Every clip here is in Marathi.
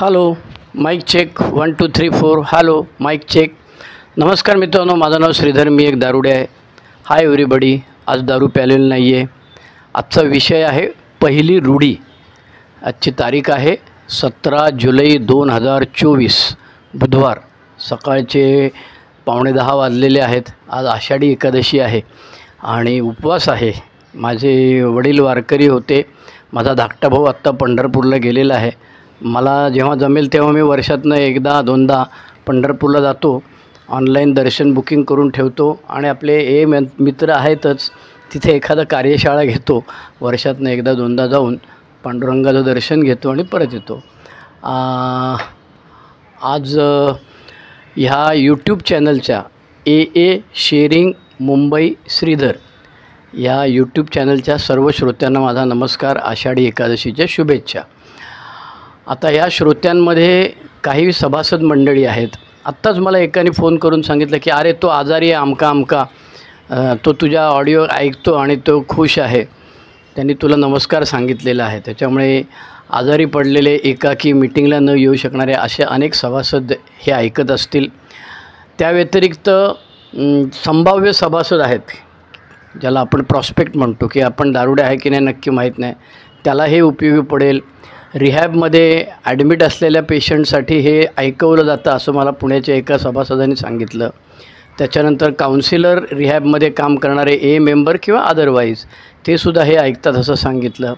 Hello mike check 1 2 3 4 hello mike check. नमस्कार मित्रांनो, माझं नाव श्रीधर, मी एक दारुडे आहे. Hi everybody. आज दारू प्यालेली नाही आहे. आजचा विषय आहे पहिली रूढी. आजची तारीख आहे 17 जुलै 2024 बुधवार. सकाळचे 9:45 वाजलेले आहेत. आज आषाढी एकादशी आहे आणि उपवास आहे. माझे वडील वारकरी होते. माझा धाकटा भाऊ आत्ता पंढरपूरला गेलेला आहे. मला जेव्हा जमेल तेव्हा मी वर्षातनं एकदा दोनदा पंढरपूरला जातो. ऑनलाईन दर्शन बुकिंग करून ठेवतो आणि आपले मित्र आहेतच, तिथे एखादा कार्यशाळा घेतो. वर्षातनं एकदा दोनदा जाऊन पांडुरंगाचं दर्शन घेतो आणि परत येतो. आज ह्या यूट्यूब चॅनलच्या ए शेअरिंग मुंबई श्रीधर या यूट्यूब चॅनलच्या सर्व श्रोत्यांना माझा नमस्कार. आषाढी एकादशीच्या शुभेच्छा. आता या श्रोत्यांमध्ये काही सभासद मंडळी आहेत. आत्ताच मला एकाने फोन करून सांगितलं की अरे तो आजारी आहे, आमका तो तुझ्या ऑडिओ ऐकतो आणि तो खुश आहे, त्यांनी तुला नमस्कार सांगितलेला आहे. त्याच्यामुळे आजारी पडलेले, एकाकी मीटिंगला न येऊ शकणारे असे अनेक सभासद हे ऐकत असतील. त्या व्यतिरिक्त संभाव्य सभासद आहेत, ज्याला आपण प्रॉस्पेक्ट म्हणतो, की आपण दारुडे आहे की नाही नक्की माहीत नाही, त्याला हे उपयोगी पडेल. रिहॅबमध्ये ॲडमिट असलेल्या पेशंटसाठी हे ऐकवलं जातं असं मला पुण्याच्या एका सभासदांनी सांगितलं. त्याच्यानंतर काउन्सिलर, रिहॅबमध्ये काम करणारे मेंबर किंवा अदरवाईज ते सुद्धा हे ऐकतात असं सांगितलं.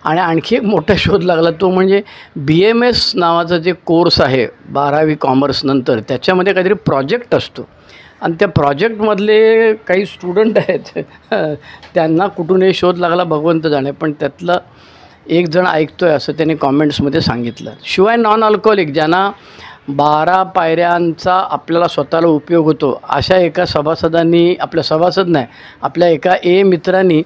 आणि आणखी एक मोठा शोध लागला, तो म्हणजे BMS नावाचा जे कोर्स आहे 12वी कॉमर्स नंतर, त्याच्यामध्ये काहीतरी प्रोजेक्ट असतो आणि त्या प्रोजेक्टमधले काही स्टुडंट आहेत त्यांना कुठून हे शोध लागला भगवंत जाणे, पण त्यातलं एक जण ऐकतो आहे असं त्यांनी कॉमेंट्समध्ये सांगितलं. शिवाय नॉन अल्कोहोलिक, ज्यांना 12 पायऱ्यांचा आपल्याला स्वतःला उपयोग होतो, अशा एका सभासदांनी, आपल्या सभासद नाही, आपल्या एका मित्रांनी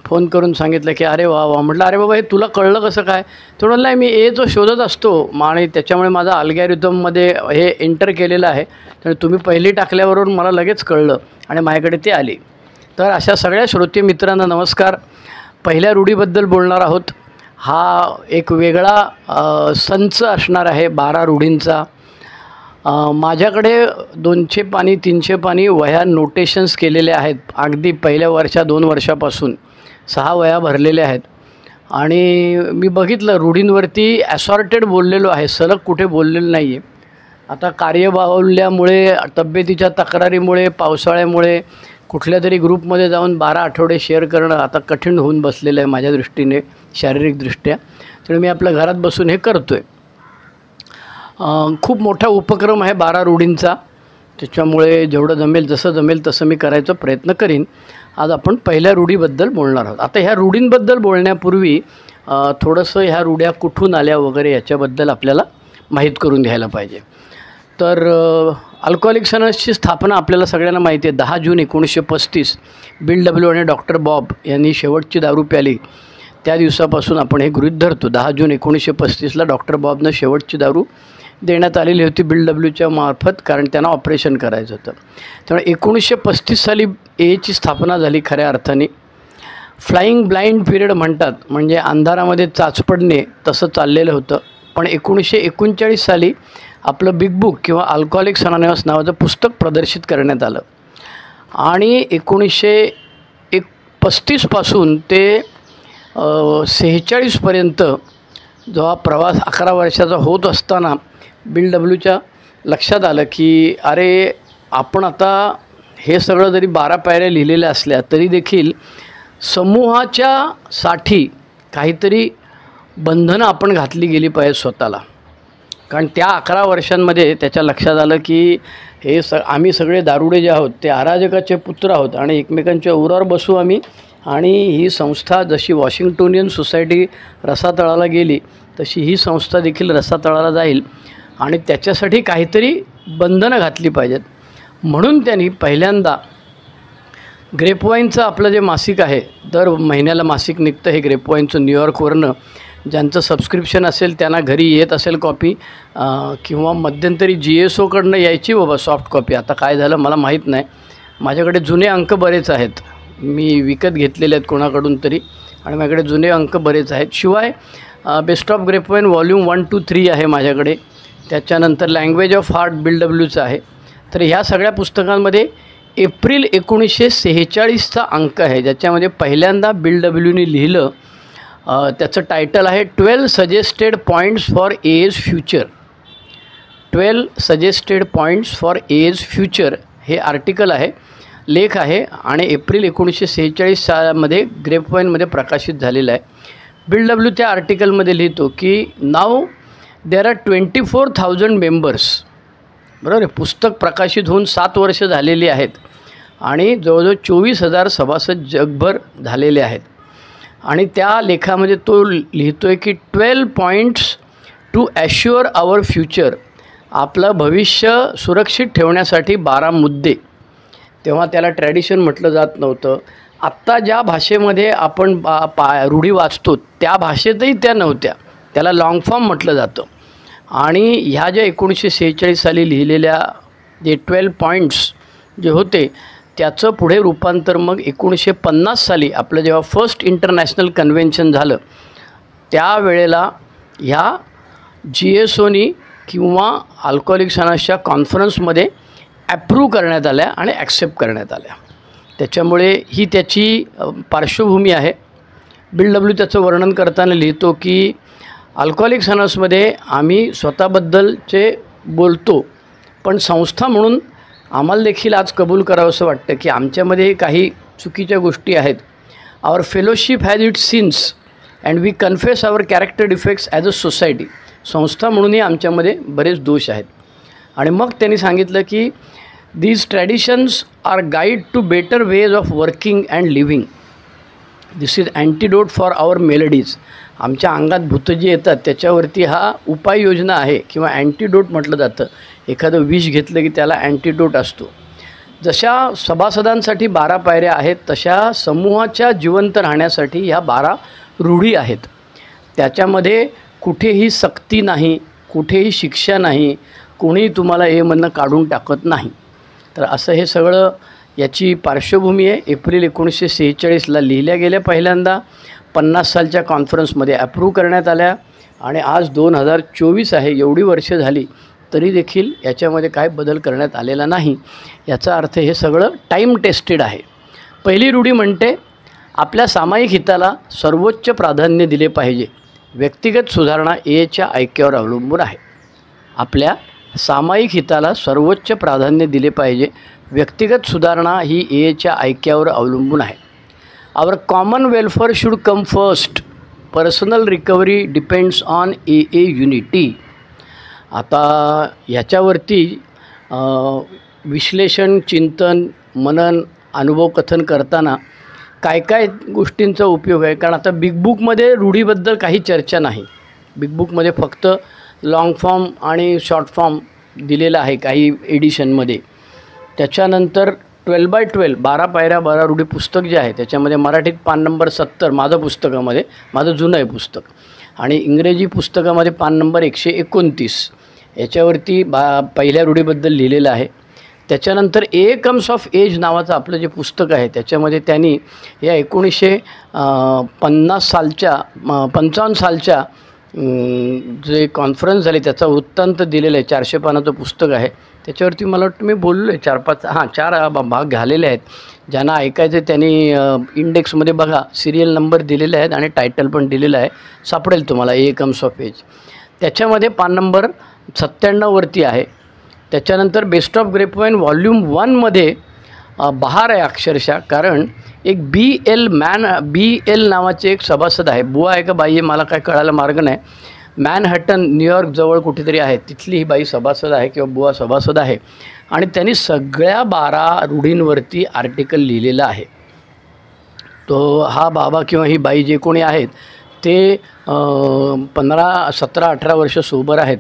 फोन करून सांगितलं की अरे वा वा. म्हटलं अरे बाबा हे तुला कळलं कसं काय? तो म्हणला मी जो शोधत असतो आणि त्याच्यामुळे माझा अल्गॅरिथममध्ये हे एंटर केलेलं आहे, तर तुम्ही पहिली टाकल्यावरून मला लगेच कळलं आणि माझ्याकडे ते आली. तर अशा सगळ्या श्रोते मित्रांना नमस्कार. पहिल्या रूढीबद्दल बोलणार आहोत. हा एक वेगळा संच असणार आहे 12 रूढींचा. माझ्याकडे 200 पानी 300 पानी वह्या नोटेशन्स केलेले आहेत. अगदी पहिल्या 2 वर्षापासून 6 वह्या भरलेल्या आहेत. आणि मी बघितलं रूढींवरती ॲसॉर्टेड बोललेलो आहे, सलग कुठे बोललेलं नाही आहे. आता कार्यबाहुल्यामुळे, तब्येतीच्या तक्रारीमुळे, पावसाळ्यामुळे कुठल्या तरी ग्रुपमध्ये जाऊन 12 आठवडे शेअर करणं आता कठीण होऊन बसलेलं आहे माझ्या दृष्टीने, शारीरिकदृष्ट्या. तर मी आपल्या घरात बसून हे करतो आहे. खूप मोठा उपक्रम आहे 12 रूढींचा. त्याच्यामुळे जेवढं जमेल, जसं जमेल तसं मी करायचा प्रयत्न करीन. आज आपण पहिल्या रूढीबद्दल बोलणार आहोत. आता ह्या रूढींबद्दल बोलण्यापूर्वी थोडंसं ह्या रूढ्या कुठून आल्या वगैरे याच्याबद्दल आपल्याला माहीत करून घ्यायला पाहिजे. तर अल्कोहोलिक्स अनोनिमसची स्थापना आपल्याला सगळ्यांना माहिती आहे. 10 जून 1935 बिल डब्ल्यू आणि डॉक्टर बॉब यांनी शेवटची दारू प्याली. त्या दिवसापासून आपण हे गृहीत धरतो. 10 जून 1935ला डॉक्टर बॉबनं शेवटची दारू देण्यात आलेली होती बिल डब्ल्यूच्या मार्फत, कारण त्यांना ऑपरेशन करायचं होतं. त्यामुळे 1935 साली ची स्थापना झाली खऱ्या अर्थाने. फ्लाईंग ब्लाइंड पिरियड म्हणतात, म्हणजे अंधारामध्ये चाचपडणे तसं चाललेलं होतं. पण 1939 साली आपलं बिग बुक किंवा अल्कोहोलिक्स अनोनिमस नावाचं पुस्तक प्रदर्शित करण्यात आलं. आणि 1935 पासून ते 46पर्यंत जो हा प्रवास 11 वर्षाचा होत असताना बिल डब्ल्यूच्या लक्षात आलं की अरे आपण आता हे सगळं जरी 12 पायऱ्या लिहिलेल्या असल्या तरी देखील समूहाच्या साठी काहीतरी बंधनं आपण घातली गेली पाहिजे स्वतःला. कारण त्या 11 वर्षांमध्ये त्याच्या लक्षात आलं की हे आम्ही सगळे दारुडे जे आहोत ते अराजकाचे पुत्र आहोत आणि एकमेकांच्या उरावर बसू आम्ही. आणि ही संस्था जशी वॉशिंग्टोनियन सोसायटी रसातळाला गेली तशी ही संस्था देखील रसातळाला जाईल आणि त्याच्यासाठी काहीतरी बंधनं घातली पाहिजेत. म्हणून त्यांनी पहिल्यांदा ग्रेपवाईनचं आपलं जे मासिक आहे, दर महिन्याला मासिक निघतं हे ग्रेपवाईनचं, न्यूयॉर्कवरनं. ज्यांचं सबस्क्रिप्शन असेल त्यांना घरी येत असेल कॉपी, किंवा मध्यंतरी GSOकडनं यायची बाबा सॉफ्ट कॉपी. आता काय झालं मला माहीत नाही. माझ्याकडे जुने अंक बरेच आहेत, मी विकत घेतलेले आहेत कोणाकडून तरी, आणि माझ्याकडे जुने अंक बरेच आहेत. शिवाय बेस्ट ऑफ ग्रेपवाईन व्हॉल्यूम 1, 2, 3 आहे माझ्याकडे. त्याच्यानंतर लँग्वेज ऑफ हार्ट बिल डब्ल्यूचं आहे. तर ह्या सगळ्या पुस्तकांमध्ये एप्रिल 1946चा अंक आहे, ज्याच्यामध्ये पहिल्यांदा बिल डब्ल्यूनी लिहिलं. त्याचं टायटल आहे 12 suggested points for AA's future. 12 suggested points for AA's future हे आर्टिकल आहे, लेख आहे आणि एप्रिल 1946 सालामध्ये ग्रेपवाईनमध्ये प्रकाशित झालेलं आहे. बिल डब्ल्यू त्या आर्टिकलमध्ये लिहितो की नाव देर आर 24,000 मेंबर्स. बरोबर आहे. पुस्तक प्रकाशित होऊन 7 वर्ष झालेली आहेत आणि जवळजवळ 24,000 सभासद जगभर झालेले आहेत. आणि त्या लेखामध्ये तो लिहितो आहे की 12 पॉईंट्स टू ॲश्युअर आवर फ्युचर. आपलं भविष्य सुरक्षित ठेवण्यासाठी 12 मुद्दे. तेव्हा त्याला ट्रॅडिशन म्हटलं जात नव्हतं. आत्ता ज्या भाषेमध्ये आपण रूढी वाचतो त्या भाषेतही त्या नव्हत्या, त्याला लाँग फॉर्म म्हटलं जातं. आणि ह्या ज्या 1946 साली लिहिलेल्या जे 12 पॉईंट्स जे होते त्याचं पुढे रूपांतर मग 1950 साली आपलं जेव्हा फर्स्ट इंटरनॅशनल कन्व्हेन्शन झालं त्यावेळेला ह्या GSOनी किंवा अल्कोहोलिक्स अनॉनिमसच्या कॉन्फरन्समध्ये ॲप्रूव्ह करण्यात आल्या आणि ॲक्सेप्ट करण्यात आल्या. त्याच्यामुळे ही त्याची पार्श्वभूमी आहे. बिल डब्ल्यू त्याचं वर्णन करताना लिहितो की अल्कोहोलिक्स अनॉनिमसमध्ये आम्ही स्वतःबद्दलचे बोलतो, पण संस्था म्हणून आम्हाला देखील आज कबूल करावं असं वाटतं की आमच्यामध्ये काही चुकीच्या गोष्टी आहेत. Our fellowship has its sins and we confess our character defects as a society. संस्था म्हणूनही आमच्यामध्ये बरेच दोष आहेत. आणि मग त्यांनी सांगितलं की these traditions are guide to better ways of working and living. This is antidote for our maladies. आमच्या अंगात भूत जी येतात त्याच्यावरती हा उपाययोजना आहे किंवा अँटीडोट म्हटलं जातं. एखादं विष घेतलं की त्याला अँटीडोट असतो. जशा सभासदांसाठी 12 पायऱ्या आहेत तशा समूहाच्या जिवंत राहण्यासाठी ह्या 12 रूढी आहेत. त्याच्यामध्ये कुठेही सक्ती नाही, कुठेही शिक्षा नाही, कोणीही तुम्हाला मधनं काढून टाकत नाही. तर असं हे सगळं याची पार्श्वभूमी आहे. एप्रिल 1946ला लिहिल्या गेल्या, पहिल्यांदा 50 सालच्या कॉन्फरन्समध्ये ॲप्रूव्ह करण्यात आल्या आणि आज 2024 आहे. एवढी वर्ष झाली तरी देखील याच्यामध्ये काय बदल करण्यात आलेला नाही. याचा अर्थ हे सगळं टाईम टेस्टेड आहे. पहिली रूढी म्हणते आपल्या सामायिक हिताला सर्वोच्च प्राधान्य दिले पाहिजे. व्यक्तिगत सुधारणा एच्या ऐक्यावर अवलंबून आहे. आपल्या सामायिक हिताला सर्वोच्च प्राधान्य दिले पाहिजे. व्यक्तिगत सुधारणा ही एच्या ऐक्यावर अवलंबून आहे. Our common welfare should come first. Personal recovery depends on AA unity. आता ह्याच्यावरती विश्लेषण, चिंतन, मनन, अनुभव कथन करताना काय काय गोष्टींचा उपयोग आहे. कारण आता बिग बुकमध्ये रूढीबद्दल काही चर्चा नाही. बिग बुकमध्ये फक्त लाँग फॉर्म आणि शॉर्ट फॉर्म दिलेला आहे काही एडिशनमध्ये. त्याच्यानंतर 12x12 12 पायऱ्या 12 रूढी पुस्तक जे आहे त्याच्यामध्ये मराठीत पान नंबर 70 माझं पुस्तकामध्ये, माझं जुनं आहे पुस्तक, आणि इंग्रजी पुस्तकामध्ये पान नंबर 129 याच्यावरती पहिल्या रूढीबद्दल लिहिलेलं आहे. त्याच्यानंतर ए कम्स ऑफ एज नावाचं आपलं जे पुस्तक आहे त्याच्यामध्ये त्यांनी या 1950 सालच्या 55 सालच्या जे कॉन्फरन्स झाली त्याचा वृत्तांत दिलेला आहे. 400 पानाचं पुस्तक आहे. त्याच्यावरती मला वाटतं मी बोललो आहे 4 भाग झालेले आहेत. ज्यांना ऐकायचं त्यांनी इंडेक्समध्ये बघा, सिरियल नंबर दिलेले आहेत आणि टायटल पण दिलेलं आहे, सापडेल तुम्हाला ए कम्स ऑफ एज. त्याच्यामध्ये पान नंबर 97वरती आहे. त्याच्यानंतर बेस्ट ऑफ ग्रेपवाईन व्हॉल्यूम 1मध्ये बहार आहे अक्षरशः. कारण एक BL नावाचे एक सभासद आहे. बुवा आहे का बाई आहे मला काय कळायला मार्ग नाही. मॅनहॅटन न्यूयॉर्क जवळ कुठेतरी आहे, तिथली ही बाई सभासद आहे किंवा बुवा सभासद आहे. आणि त्यांनी सगळ्या 12 रूढींवरती आर्टिकल लिहिलेलं आहे. तो हा बाबा किंवा ही बाई जे कोणी आहेत ते 15, 17, 18 वर्ष सोबर आहेत.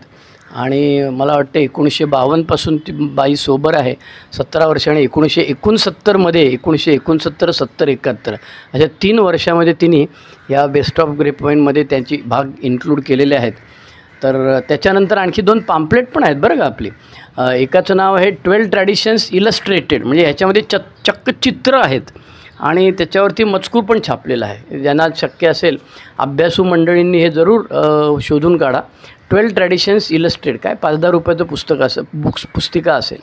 आणि मला वाटतं 1952पासून ती बाई सोबर आहे. 17 वर्षांनी 1969मध्ये 1969, 70, 71 अशा 3 वर्षामध्ये तिने या बेस्ट ऑफ ग्रेपवाईनमध्ये त्यांची भाग इन्क्लूड केलेले आहेत. तर त्याच्यानंतर आणखी 2 पॅम्पलेट पण आहेत बरं का आपली. एकाचं नाव आहे 12 ट्रॅडिशन्स इलस्ट्रेटेड, म्हणजे ह्याच्यामध्ये चक्क चित्र आहेत. आणि त्याच्यावरती मजकूर पण छापलेला आहे. ज्यांना शक्य असेल अभ्यासू मंडळींनी हे जरूर शोधून काढा. 12 ट्रॅडिशन्स इलस्ट्रेट, काय 5-10 रुपयाचं पुस्तक पुस्तिका असेल.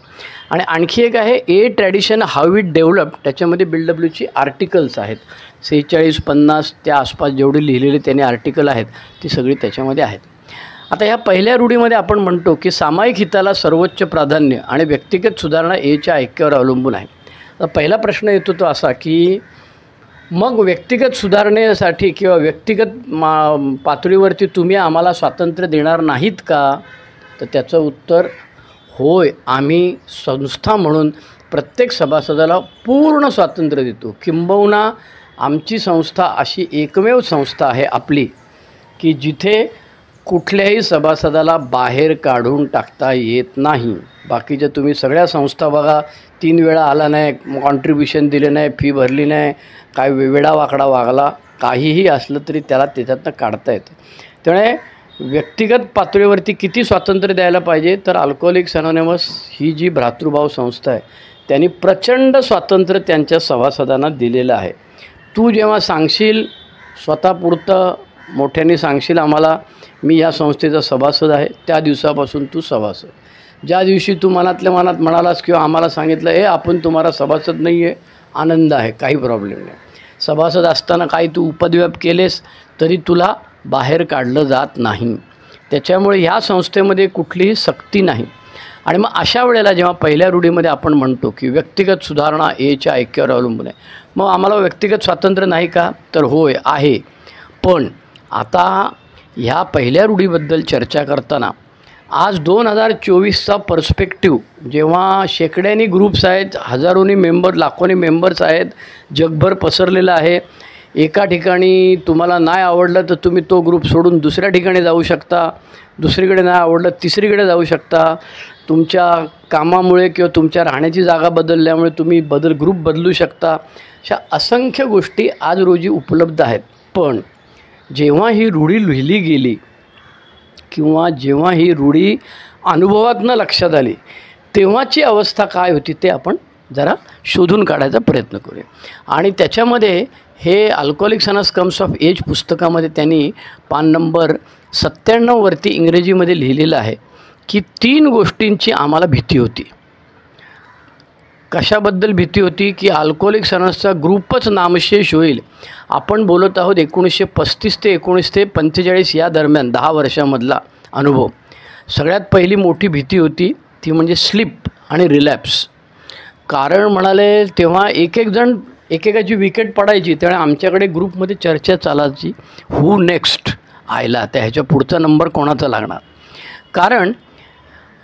आणि आणखी एक आहे ए ट्रॅडिशन हाऊ इट डेव्हलप, त्याच्यामध्ये BLWची आर्टिकल्स आहेत. 46-50 त्या आसपास जेवढे लिहिलेले त्याने आर्टिकल आहेत ती सगळी त्याच्यामध्ये आहेत. आता ह्या पहिल्या रूढीमध्ये आपण म्हणतो की सामायिक हिताला सर्वोच्च प्राधान्य आणि व्यक्तिगत सुधारणा एच्या ऐक्यावर अवलंबून आहे. तर पहिला प्रश्न येतो तो असा की मग व्यक्तिगत सुधारणेसाठी किंवा व्यक्तिगत पातळीवरती तुम्ही आम्हाला स्वातंत्र्य देणार नाहीत का? तर त्याचं उत्तर होय, आम्ही संस्था म्हणून प्रत्येक सभासदाला पूर्ण स्वातंत्र्य देतो. किंबहुना आमची संस्था अशी एकमेव संस्था आहे आपली की जिथे कुठल्याही सभासदाला बाहेर काढून टाकता येत नाही. बाकीच्या तुम्ही सगळ्या संस्था बघा, 3 वेळा आला नाही, कॉन्ट्रीब्युशन दिले नाही, फी भरली नाही, काय वेडा वाकडा वागला, काहीही असलं तरी त्याला त्याच्यातनं काढता येतं. त्यामुळे व्यक्तिगत पातळीवरती किती स्वातंत्र्य द्यायला पाहिजे? तर अल्कोहोलिक्स अनोनिमस ही जी भ्रातृभाव संस्था आहे त्यांनी प्रचंड स्वातंत्र्य त्यांच्या सभासदांना दिलेलं आहे. तू जेव्हा सांगशील, स्वतःपुरतं मोठ्याने सांगशील आम्हाला मी या संस्थेचा सभासद आहे, त्या दिवसापासून तू सभासद. ज्या दिवशी तू मनातल्या मनात म्हणालास किंवा आम्हाला सांगितलं आपण तुम्हाला सभासद नाही आहे, आनंद आहे, काही प्रॉब्लेम नाही. सभासद असताना काही तू उपद्व्याप केलेस तरी तुला बाहेर काढलं जात नाही. त्याच्यामुळे ह्या संस्थेमध्ये कुठलीही सक्ती नाही. आणि मग अशा वेळेला जेव्हा पहिल्या रूढीमध्ये आपण म्हणतो की व्यक्तिगत सुधारणा एच्या ऐक्यावर अवलंबून आहे, मग आम्हाला व्यक्तिगत स्वातंत्र्य नाही का? तर होय आहे. पण आता ह्या पहिल्या रूढीबद्दल चर्चा करताना आज 2024चा पर्स्पेक्टिव्ह, जेव्हा शेकड्यांनी ग्रुप्स आहेत, हजारोनी मेंबर, लाखोनी मेंबर्स आहेत, जगभर पसरलेलं आहे. एका ठिकाणी तुम्हाला नाही आवडलं तर तुम्ही तो ग्रुप सोडून दुसऱ्या ठिकाणी जाऊ शकता, दुसरीकडे नाही आवडलं तिसरीकडे जाऊ शकता. तुमच्या कामामुळे किंवा तुमच्या राहण्याची जागा बदलल्यामुळे तुम्ही ग्रुप बदलू शकता. अशा असंख्य गोष्टी आज रोजी उपलब्ध आहेत. पण जेव्हा ही रूढी लिहिली गेली किंवा जेव्हा ही रूढी अनुभवातनं लक्षात आली तेव्हाची अवस्था काय होती ते आपण जरा शोधून काढायचा प्रयत्न करूया. आणि त्याच्यामध्ये हे Alcoholics Anonymous comes of age पुस्तकामध्ये त्यांनी पान नंबर 97वरती इंग्रजीमध्ये लिहिलेलं आहे की 3 गोष्टींची आम्हाला भीती होती. कशाबद्दल भीती होती? की अल्कोहोलिक्स अनोनिमसचा ग्रुपच नामशेष होईल. आपण बोलत आहोत 1935 ते 1945 या दरम्यान 10 वर्षामधला अनुभव. सगळ्यात पहिली मोठी भीती होती ती म्हणजे स्लिप आणि रिलॅप्स. कारण म्हणाले तेव्हा एक जण एकेकाची विकेट पडायची, त्यामुळे आमच्याकडे ग्रुपमध्ये चर्चा चालायची, हू नेक्स्ट आयला त्या ह्याच्या पुढचा नंबर कोणाचा लागणार. कारण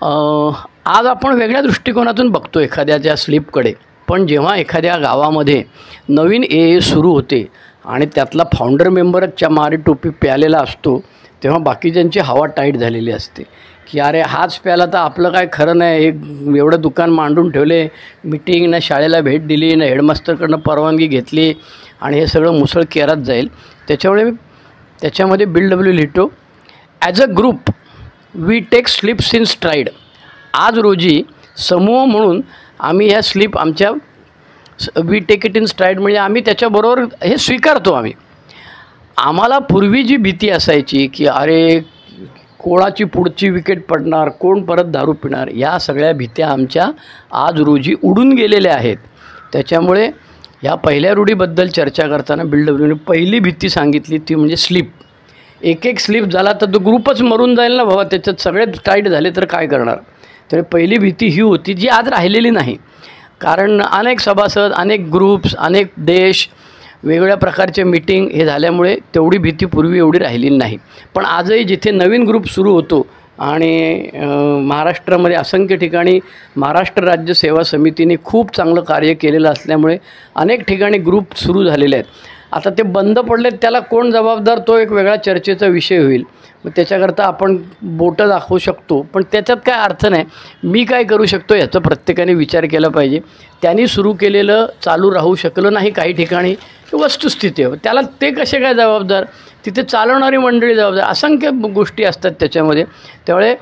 आज आपण वेगळ्या दृष्टिकोनातून बघतो एखाद्याच्या स्लिपकडे. पण जेव्हा एखाद्या गावामध्ये नवीन सुरू होते आणि त्यातला फाउंडर मेंबरच्या मारी टोपी प्यालेला असतो तेव्हा बाकीच्यांची हवा टाईट झालेली असते की अरे हाच प्याला तर आपलं काय खरं नाही, एवढं दुकान मांडून ठेवले, मीटिंग ना शाळेला भेट दिली ना हेडमास्टरकडनं परवानगी घेतली आणि हे सगळं मुसळ केरात जाईल. त्याच्यामध्ये BLW लिहितो, as a group we take slips in stride. आज रोजी समूह म्हणून आम्ही ह्या slip we take it in stride म्हणजे आम्ही त्याच्याबरोबर हे स्वीकारतो. आम्हाला पूर्वी जी भीती असायची की अरे कोणाची पुढची विकेट पडणार, कोण परत दारू पिणार, या सगळ्या भीत्या आमच्या आज रोजी उडून गेलेल्या आहेत. त्याच्यामुळे ह्या पहिल्या रूढीबद्दल चर्चा करताना BLWने पहिली भीती सांगितली ती म्हणजे स्लिप. एक स्लिप झाला तर तो ग्रुपच मरून जाईल ना बाबा, त्याच्यात सगळे टाईट झाले तर काय करणार. तर पहिली भीती ही होती जी आज राहिलेली नाही. कारण अनेक सभासद, अनेक ग्रुप्स, अनेक देश, वेगवेगळ्या प्रकारचे मीटिंग हे झाल्यामुळे तेवढी भीती पूर्वी एवढी राहिलेली नाही. पण आजही जिथे नवीन ग्रुप सुरू होतो आणि महाराष्ट्रामध्ये असंख्य ठिकाणी महाराष्ट्र राज्य सेवा समितीने खूप चांगलं कार्य केलेलं असल्यामुळे अनेक ठिकाणी ग्रुप सुरू झालेले आहेत. आता ते बंद पडलेत, त्याला कोण जबाबदार तो एक वेगळा चर्चेचा विषय होईल. मग त्याच्याकरता आपण बोटं दाखवू शकतो पण त्याच्यात काय अर्थ नाही. मी काय करू शकतो याचा प्रत्येकाने विचार केला पाहिजे. त्यांनी सुरू केलेलं चालू राहू शकलं नाही काही ठिकाणी, वस्तुस्थिती आहे, त्याला ते कसे काय जबाबदार, तिथे चालवणारी मंडळी जबाबदार, असंख्य गोष्टी असतात त्याच्यामध्ये. त्यामुळे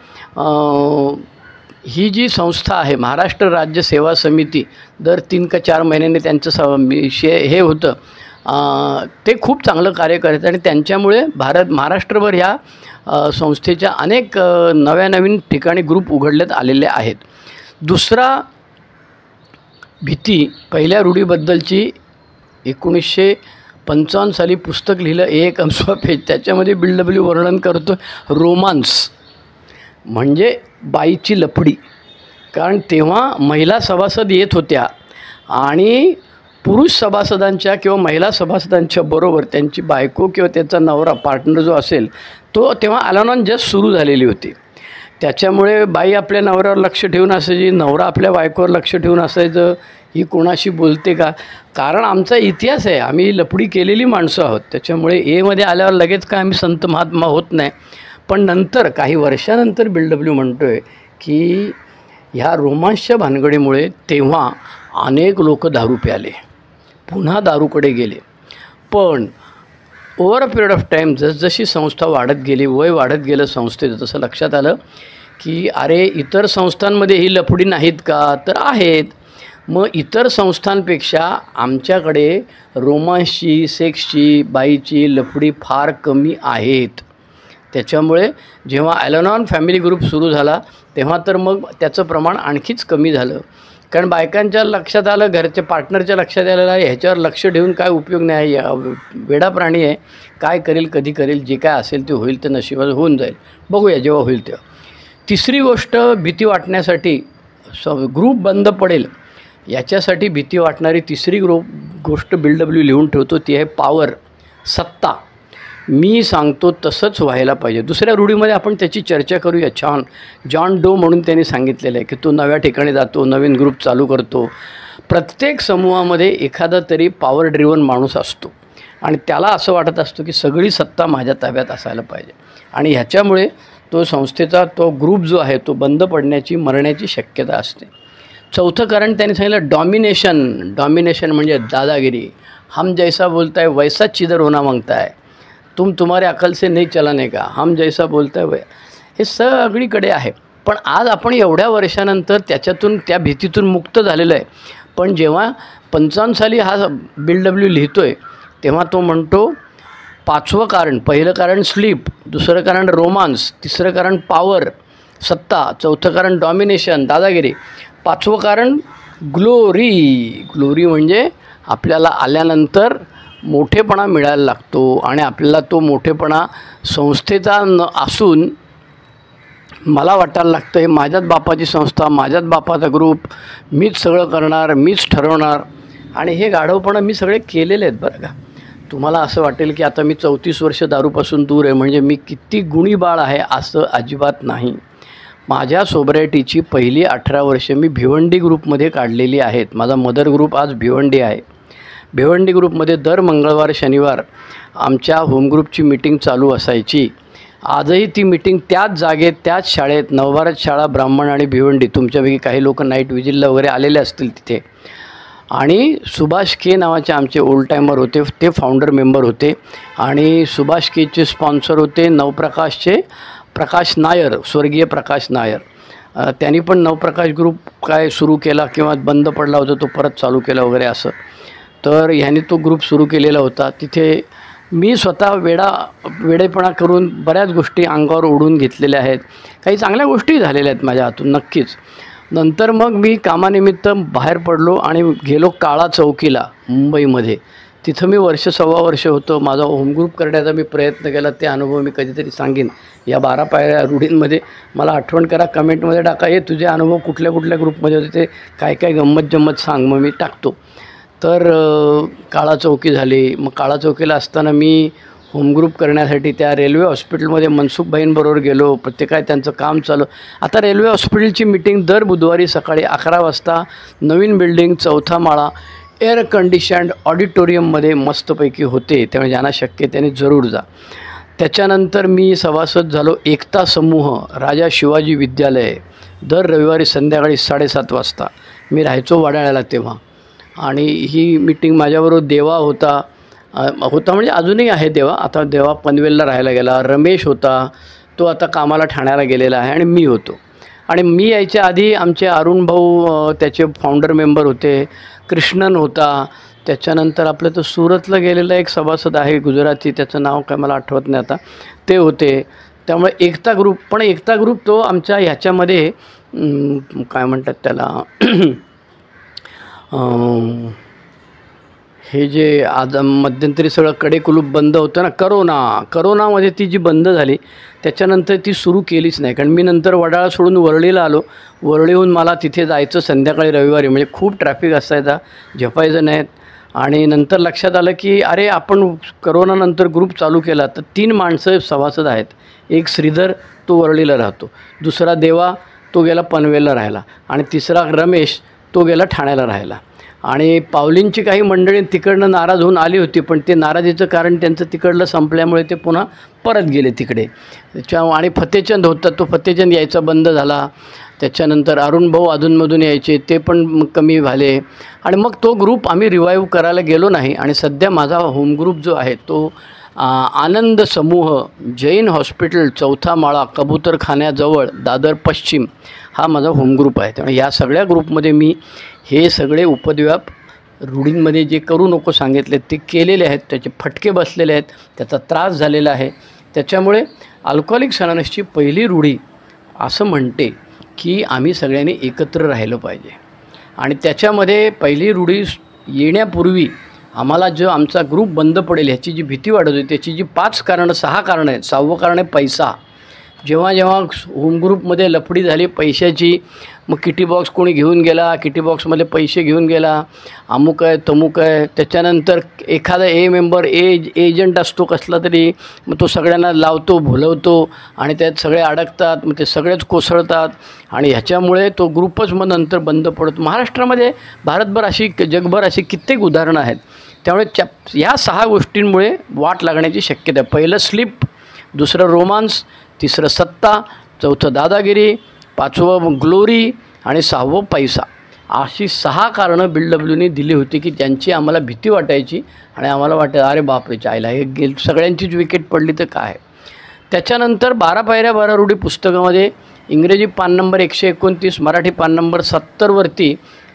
ही जी संस्था आहे महाराष्ट्र राज्य सेवा समिती, दर 3 का 4 महिन्यांनी त्यांचं हे होतं, ते खूप चांगलं कार्य करतात आणि त्यांच्यामुळे महाराष्ट्रभर ह्या संस्थेच्या अनेक नवीन ठिकाणी ग्रुप उघडण्यात आलेले आहेत. दुसरा भीती, पहिल्या रूढीबद्दलची 1955 साली पुस्तक लिहिलं, एक 11 पेज, त्याच्यामध्ये BW वर्णन करतो रोमांस म्हणजे बाईची लफडी. कारण तेव्हा महिला सभासद येत होत्या आणि पुरुष सभासदांच्या किंवा महिला सभासदांच्या बरोबर त्यांची बायको किंवा त्याचा नवरा पार्टनर जो असेल तो तेव्हा अलानॉन जस्ट सुरू झालेली होती. त्याच्यामुळे बाई आपल्या नवऱ्यावर लक्ष ठेवून असायची, नवरा आपल्या बायकोवर लक्ष ठेवून असायचं, ही कोणाशी बोलते का. कारण आमचा इतिहास आहे, आम्ही लफडी केलेली माणसं आहोत. त्याच्यामुळे एमध्ये आल्यावर लगेच काय आम्ही संत महात्मा होत नाही. पण नंतर काही वर्षानंतर BW म्हणतो आहे की ह्या रोमांसच्या भानगडीमुळे तेव्हा अनेक लोक दारू प्याले, पुन्हा दारूकडे गेले. पण over a period of time जसजशी संस्था वाढत गेली, वय वाढत गेलं संस्थेचं, तसं लक्षात आलं की अरे इतर संस्थांमध्ये ही लफडी नाहीत का, तर आहेत. मग इतर संस्थांपेक्षा आमच्याकडे रोमांसची, सेक्सची, बाईची लफडी फार कमी आहेत. त्याच्यामुळे जेव्हा अलानॉन फॅमिली ग्रुप सुरू झाला तेव्हा तर मग त्याचं प्रमाण आणखीच कमी झालं. कारण बायकांच्या लक्षात आलं, घरच्या पार्टनरच्या लक्षात आलेलं आहे, ह्याच्यावर लक्ष ठेवून काय उपयोग नाही, वेडा प्राणी आहे, काय करेल कधी करेल, जे काय असेल ते होईल, ते नशिबात होऊन जाईल, बघूया जेव्हा होईल तेव्हा. तिसरी गोष्ट, भीती वाटण्यासाठी ग्रुप बंद पडेल याच्यासाठी भीती वाटणारी तिसरी गोष्ट BW लिहून ठेवतो, ती आहे पॉवर, सत्ता. मी सांगतो तसंच व्हायला पाहिजे. दुसऱ्या रूढीमध्ये आपण त्याची चर्चा करूया. जॉन डो म्हणून त्यांनी सांगितलेलं आहे की तो नव्या ठिकाणी जातो, नवीन ग्रुप चालू करतो. प्रत्येक समूहामध्ये एखादा तरी पॉवर ड्रिव्हन माणूस असतो आणि त्याला असं वाटत असतो की सगळी सत्ता माझ्या ताब्यात असायला पाहिजे आणि ह्याच्यामुळे तो संस्थेचा तो ग्रुप जो आहे तो बंद पडण्याची, मरण्याची शक्यता असते. चौथं कारण त्यांनी सांगितलं डॉमिनेशन म्हणजे दादागिरी. हम जैसा बोलता है वैसा चिदर होना मागता है, तुम्हारे अकल से नहीं चलाने का, हम जैसा बोलता है हे सगळीकडे आहे. पण आज आपण एवढ्या वर्षानंतर त्याच्यातून, त्या भीतीतून मुक्त झालेलं आहे. पण जेव्हा 55 साली हा BW लिहितो आहे तेव्हा तो म्हणतो 5वं कारण, पहिलं कारण स्लीप, दुसरं कारण रोमांस, तिसरं कारण पॉवर, सत्ता, चौथं कारण डॉमिनेशन, दादागिरी, 5वं कारण ग्लोरी म्हणजे आपल्याला आल्यानंतर मोठेपणा मिळायला लागतो आणि आपल्याला तो मोठेपणा संस्थेचा असून मला वाटायला लागतं आहे माझ्याच बापाची संस्था, माझ्याच बापाचा ग्रुप, मीच सगळं करणार, मीच ठरवणार. आणि हे गाढवपणा मी सगळे केलेले आहेत बरं का. तुम्हाला असं वाटेल की आता मी 34 वर्ष दारूपासून दूर आहे म्हणजे मी किती गुणी बाळ आहे, असं अजिबात नाही. माझ्या सोबरायटीची पहिली 18 वर्ष मी भिवंडी ग्रुपमध्ये काढलेली आहेत. माझा मदर ग्रुप आज भिवंडी आहे. भिवंडी ग्रुपमध्ये दर मंगळवार शनिवार आमच्या होम ग्रुपची मीटिंग चालू असायची. आजही ती मीटिंग त्याच जागेत, त्याच शाळेत, नवभारत शाळा ब्राह्मण आणि भिवंडी, तुमच्यापैकी काही लोक नाईट विजिलला वगैरे आलेले असतील तिथे. आणि सुभाष के नावाचे आमचे ओल्ड टायमर होते, ते फाउंडर मेंबर होते. आणि सुभाष केचे स्पॉन्सर होते नवप्रकाशचे प्रकाश नायर, स्वर्गीय प्रकाश नायर. त्यांनी पण नवप्रकाश ग्रुप काय सुरू केला किंवा बंद पडला होता तो परत चालू केला वगैरे असं. तर ह्याने तो ग्रुप सुरू केलेला होता. तिथे मी स्वतः वेडेपणा करून बऱ्याच गोष्टी अंगावर ओढून घेतलेल्या आहेत. काही चांगल्या गोष्टी झालेल्या आहेत माझ्या हातून नक्कीच. नंतर मग मी कामानिमित्त बाहेर पडलो आणि गेलो काळा चौकीला मुंबईमध्ये. तिथं मी सव्वा वर्ष होतो. माझा होम ग्रुप करण्याचा मी प्रयत्न केला. ते अनुभव मी कधीतरी सांगेन. या 12 पायऱ्या रूढींमध्ये मला आठवण करा, कमेंटमध्ये टाका, हे तुझे अनुभव कुठल्या कुठल्या ग्रुपमध्ये होते, ते काय गंमत जम्मत सांग, मग मी टाकतो. तर काळा चौकी झाली. मग काळा चौकीला असताना मी होम ग्रुप करण्यासाठी त्या रेल्वे हॉस्पिटलमध्ये मनसुखबाईंबरोबर गेलो. प्रत्येकाय त्यांचं काम चालू. आता रेल्वे हॉस्पिटलची मीटिंग दर बुधवारी सकाळी 11 वाजता, नवीन बिल्डिंग, 4था माळा, एअर कंडिशन्ड ऑडिटोरियममध्ये मस्तपैकी होते. त्यामुळे ज्यांना शक्य त्याने जरूर जा. त्याच्यानंतर मी सभासद झालो एकता समूह, राजा शिवाजी विद्यालय, दर रविवारी संध्याकाळी 7:30 वाजता. मी राहायचो वाडाळ्याला तेव्हा. आणि ही मीटिंग माझ्याबरोबर देवा होता म्हणजे अजूनही आहे देवा. आता देवा पनवेलला राहायला गेला. रमेश होता, तो आता कामाला ठाण्याला गेलेला आहे, आणि मी होतो. आणि मी यायच्या आधी आमचे अरुण भाऊ त्याचे फाउंडर मेंबर होते, कृष्णन होता, त्याच्यानंतर आपलं तर सुरतला गेलेला एक सभासद आहे गुजराती, त्याचं नाव काय मला आठवत नाही आता, ते होते. त्यामुळे एकता ग्रुप तो आमच्या ह्याच्यामध्ये काय म्हणतात त्याला हे जे आज मध्यंतरी सगळं कडेकुलूप बंद होतं ना, करोनामध्ये ती जी बंद झाली त्याच्यानंतर ती सुरू केलीच नाही. कारण मी नंतर वडाळा सोडून वरळीला आलो, वरळीहून मला तिथे जायचं संध्याकाळी रविवारी, म्हणजे खूप ट्रॅफिक असायचा, झेपायचं नाहीत. आणि नंतर लक्षात आलं की अरे आपण करोनानंतर ग्रुप चालू केला तर 3 माणसं सभासद आहेत. एक श्रीधर, तो वरळीला राहतो, दुसरा देवा, तो गेला पनवेलला राहायला, आणि तिसरा रमेश, तो गेला ठाण्याला राहायला. आणि पावलींची काही मंडळी तिकडनं नाराज होऊन आली होती, पण ते नाराजीचं कारण त्यांचं तिकडलं संपल्यामुळे ते पुन्हा परत गेले तिकडे. आणि फतेचंद होता, तो फतेचंद यायचा बंद झाला. त्याच्यानंतर अरुण भाऊ अधूनमधून यायचे, ते पण कमी झाले. आणि मग तो ग्रुप आम्ही रिवाईव्ह करायला गेलो नाही. आणि सध्या माझा होम ग्रुप जो आहे तो आनंद समूह, जैन हॉस्पिटल, 4था माळा, कबूतरखान्याजवळ, दादर पश्चिम, हा माझा होम ग्रुप आहे. त्यामुळे या सगळ्या ग्रुपमध्ये मी हे सगळे उपद्व्याप रूढींमध्ये जे करू नको सांगितले ते केलेले आहेत, त्याचे फटके बसलेले आहेत, त्याचा त्रास झालेला आहे. त्याच्यामुळे अल्कोहोलिक्स अनोनिमसची पहिली रूढी असं म्हणते की आम्ही सगळ्यांनी एकत्र राहिलं पाहिजे. आणि त्याच्यामध्ये पहिली रूढी येण्यापूर्वी आम्हाला जो आमचा ग्रुप बंद पडेल ह्याची जी भीती वाटत होती, त्याची जी 6 कारणं आहेत. 6वं कारण आहे पैसा. जेव्हा होम ग्रुपमध्ये लफडी झाली पैशाची, मग किटी बॉक्स कोणी घेऊन गेला, किटी बॉक्समध्ये पैसे घेऊन गेला, अमुक आहे तमुक आहे. त्याच्यानंतर एखादा मेंबर एजंट असतो कसला तरी, मग तो सगळ्यांना लावतो, भुलवतो, आणि त्यात सगळे अडकतात, मग ते सगळेच कोसळतात. आणि ह्याच्यामुळे तो ग्रुपच मग नंतर बंद पडतो. महाराष्ट्रामध्ये, भारतभर जगभर अशी कित्येक उदाहरणं आहेत. त्यामुळे ह्या 6 गोष्टींमुळे वाट लागण्याची शक्यता आहे. पहिलं स्लिप, दुसरं रोमान्स, तिसरं सत्ता, चौथं दादागिरी, 5वं ग्लोरी, आणि 6वं पैसा. अशी 6 कारणं BLWने दिली होती की ज्यांची आम्हाला भीती वाटायची. आणि आम्हाला वाटायचं अरे बापरे चायला हे सगळ्यांचीच विकेट पडली तर काय. त्याच्यानंतर 12 पायऱ्या 12 रूढी पुस्तकामध्ये इंग्रजी पान नंबर 129, मराठी पान नंबर 70वरती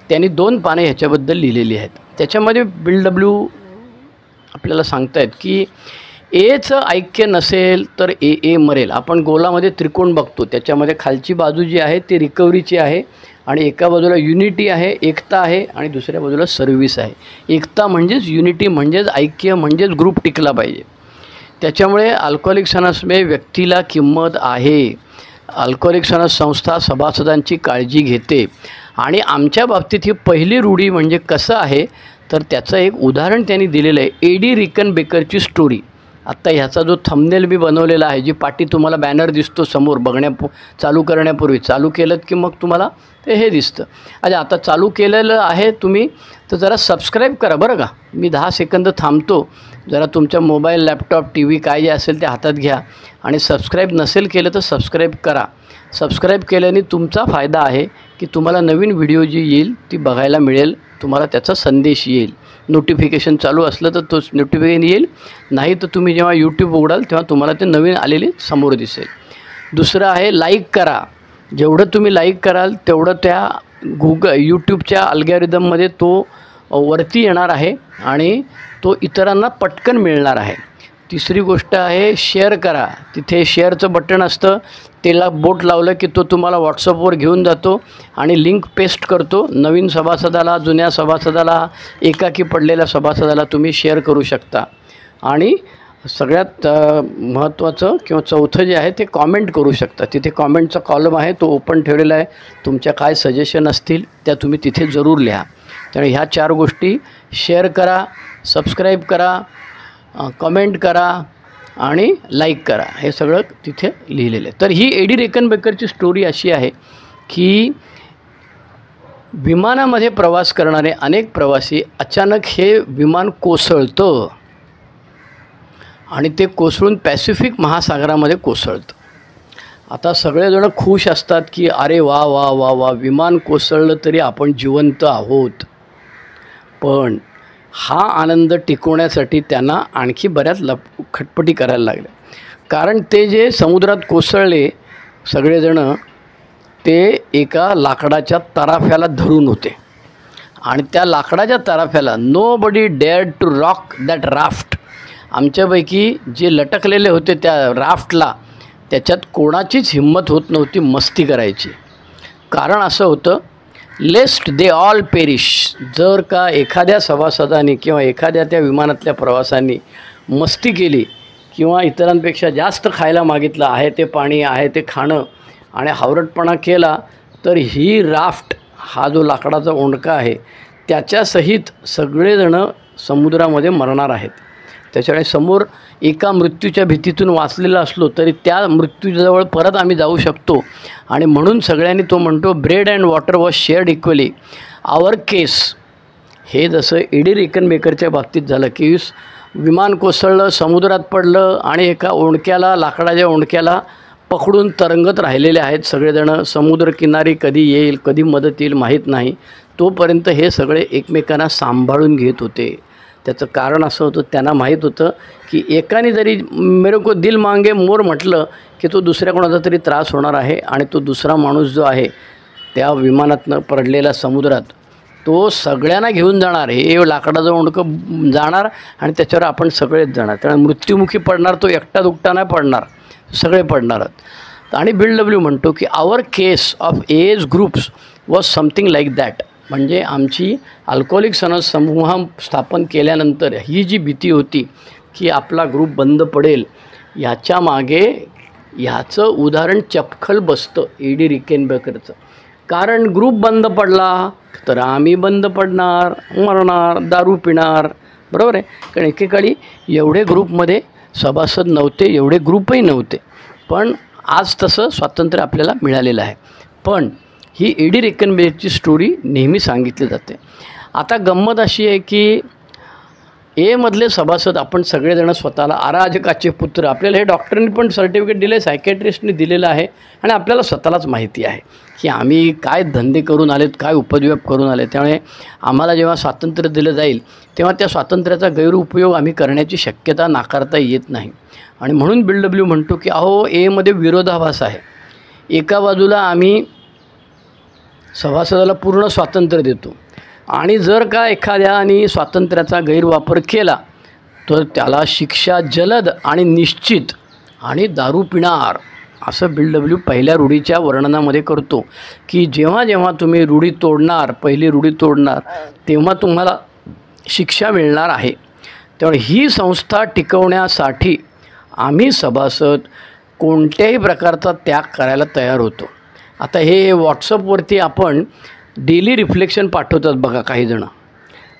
त्यांनी 2 पाने ह्याच्याबद्दल लिहिलेली आहेत. त्याच्यामध्ये BLW आपल्याला सांगतायत की एचं ऐक्य नसेल तर ए मरेल. आपण गोलामध्ये त्रिकोण बघतो, त्याच्यामध्ये खालची बाजू जी आहे ती रिकव्हरीची आहे, आणि एका बाजूला युनिटी आहे, एकता आहे, आणि दुसऱ्या बाजूला सर्व्हिस आहे. एकता म्हणजेच युनिटी, म्हणजेच ऐक्य, म्हणजेच ग्रुप टिकला पाहिजे. त्याच्यामुळे अल्कोहोलिक्स अनोनिमस व्यक्तीला किंमत आहे. अल्कोहोलिक्स अनोनिमस संस्था सभासदांची काळजी घेते. आणि आमच्या बाबतीत ही पहिली रूढी म्हणजे कसं आहे तर त्याचं एक उदाहरण त्यांनी दिलेलं आहे. एडी रिकनबेकरची स्टोरी. आत्ता ह्याचा जो थंबनेल मी बनवलेला आहे, जी पाटी तुम्हाला बॅनर दिसतो समोर चालू करण्यापूर्वी, चालू केलं की मग तुम्हाला ते हे दिसतं. अच्छा, आता चालू केलेलं आहे तुम्ही तर जरा सबस्क्राईब करा बरं का. मी 10 सेकंद थांबतो, जरा तुमच्या मोबाईल, लॅपटॉप, टी व्ही काय जे असेल ते हातात घ्या, आणि सबस्क्राईब नसेल केलं तर सबस्क्राईब करा. सबस्क्राईब केल्याने तुमचा फायदा आहे की तुम्हाला नवीन व्हिडिओ जी येईल ती बघायला मिळेल, तुम्हाला त्याचा संदेश येईल. नोटिफिकेशन चालू असलं तर तोच नोटिफिकेशन येईल, नाही तर तुम्ही जेव्हा यूट्यूब उघडाल तेव्हा तुम्हाला ते नवीन आलेले समोर दिसेल. दुसरं आहे लाईक करा. जेवढं तुम्ही लाईक कराल तेवढं त्या यूट्यूबच्या अल्गोरिदममध्ये तो वरती येणार आहे आणि तो इतरांना पटकन मिळणार आहे. तिसरी गोष्ट आहे शेअर करा. तिथे शेअरचं बटन असतं, त्याला बोट लावलं की तो तुम्हाला व्हॉट्सअपवर घेऊन जातो आणि लिंक पेस्ट करतो. नवीन सभासदाला, जुन्या सभासदाला, एकाकी पडलेल्या सभासदाला तुम्ही शेअर करू शकता. आणि सगळ्यात महत्त्वाचं किंवा चौथं जे आहे ते कॉमेंट करू शकता. तिथे कॉमेंटचा कॉलम आहे, तो ओपन ठेवलेला आहे. तुमच्या काय सजेशन असतील त्या तुम्ही तिथे जरूर लिहा. त्यामुळे ह्या 4 गोष्टी शेअर करा, सबस्क्राईब करा, कमेंट करा आणि लाईक करा, हे सगळं तिथे लिहिलेलं आहे. तर ही एडी रिकनबेकरची स्टोरी अशी आहे की विमानामध्ये प्रवास करणारे अनेक प्रवासी अचानक हे विमान कोसळतं आणि ते कोसळून पॅसिफिक महासागरामध्ये कोसळतं. आता सगळेजण खुश असतात की अरे वा वा वा वा, विमान कोसळलं तरी आपण जिवंत आहोत. पण हा आनंद टिकवण्यासाठी त्यांना आणखी बऱ्याच खटपटी करायला लागल्या. कारण ते जे समुद्रात कोसळले सगळेजणं, ते एका लाकडाच्या तराफ्याला धरून होते आणि त्या लाकडाच्या तराफ्याला nobody dare to rock that raft. आमच्यापैकी जे लटकलेले होते त्या राफ्टला त्याच्यात कोणाचीच हिंमत होत नव्हती मस्ती करायची. कारण असं होतं, लेस्ट दे ऑल पेरिश. जर का एखाद्या सभासदांनी किंवा एखाद्या त्या विमानातल्या प्रवाशांनी मस्ती केली किंवा इतरांपेक्षा जास्त खायला मागितलं, आहे ते पाणी आहे ते खाणं, आणि हावरटपणा केला, तर ही राफ्ट, हा जो लाकडाचा ओंडका आहे, त्याच्यासहित सगळेजणं समुद्रामध्ये मरणार आहेत. त्याच्यामुळे समोर एका मृत्यूच्या भीतीतून वाचलेला असलो तरी त्या मृत्यूजवळ परत आम्ही जाऊ शकतो. आणि म्हणून सगळ्यांनी तो म्हणतो, bread and water was shared equally. Our case. हे जसं एडी रिकनमेकरच्या बाबतीत झालं की विमान कोसळलं, समुद्रात पडलं आणि एका ओंडक्याला, लाकडाच्या ओंडक्याला पकडून तरंगत राहिलेले आहेत सगळेजणं. समुद्रकिनारी कधी येईल, कधी मदत येईल माहीत नाही. तोपर्यंत हे सगळे एकमेकांना सांभाळून घेत होते. त्याचं कारण असं होतं, त्यांना माहीत होतं की एकाने जरी मेरे को दिल मांगे मोर म्हटलं की तो दुसऱ्या कोणाचा तरी त्रास होणार आहे आणि तो दुसरा माणूस जो आहे त्या विमानातनं पडलेल्या समुद्रात, तो सगळ्यांना घेऊन जाणार. हे लाकडाचं ओंडकं जाणार आणि त्याच्यावर आपण सगळेच जाणार. त्यामुळे मृत्युमुखी पडणार तो एकटा दुकटा नाही पडणार, सगळे पडणारच. आणि बिल डब्ल्यू म्हणतो की our case of age groups was something like that. म्हणजे आमची अल्कोहोलिक्स अनॉनिमस समूह स्थापन केल्यानंतर ही जी भीती होती की आपला ग्रुप बंद पडेल, ह्याच्या मागे ह्याचं उदाहरण चपखल बसतं एडी रिकेनबेकरचं. कारण ग्रुप बंद पडला तर आम्ही बंद पडणार, मरणार, दारू पिणार, बरोबर आहे. कारण एकेकाळी एवढे ग्रुपमध्ये सभासद नव्हते, एवढे ग्रुपही नव्हते. पण आज तसं स्वातंत्र्य आपल्याला मिळालेलं आहे. पण ही एडी रिकनबेकरची स्टोरी नेहमी सांगितली जाते. आता गंमत अशी आहे की एमधले सभासद आपण सगळेजण स्वतःला अराजकाचे पुत्र, आपल्याला हे डॉक्टरांनी पण सर्टिफिकेट दिलं आहे, सायकॅट्रिस्टने दिलेलं आहे आणि आपल्याला स्वतःलाच माहिती आहे की आम्ही काय धंदे करून आलेत, काय उपद्व्याप करून आले. त्यामुळे आम्हाला जेव्हा स्वातंत्र्य दिलं जाईल तेव्हा त्या स्वातंत्र्याचा गैरउपयोग आम्ही करण्याची शक्यता नाकारता येत नाही. आणि म्हणून बिल डब्ल्यू म्हणतो की अहो, एमध्ये विरोधाभास आहे. एका बाजूला आम्ही सभासदाला पूर्ण स्वातंत्र्य देतो आणि जर का एखाद्याने स्वातंत्र्याचा गैरवापर केला तर त्याला शिक्षा जलद आणि निश्चित आणि दारू पिणार, असं बिल डब्ल्यू पहिल्या रूढीच्या वर्णनामध्ये करतो की जेव्हा जेव्हा तुम्ही रूढी तोडणार, पहिली रूढी तोडणार, तेव्हा तुम्हाला शिक्षा मिळणार आहे. त्यामुळे ही संस्था टिकवण्यासाठी आम्ही सभासद कोणत्याही प्रकारचा त्याग करायला तयार होतो. आता हे व्हॉट्सअपवरती आपण डेली रिफ्लेक्शन पाठवतात बघा काही जणं.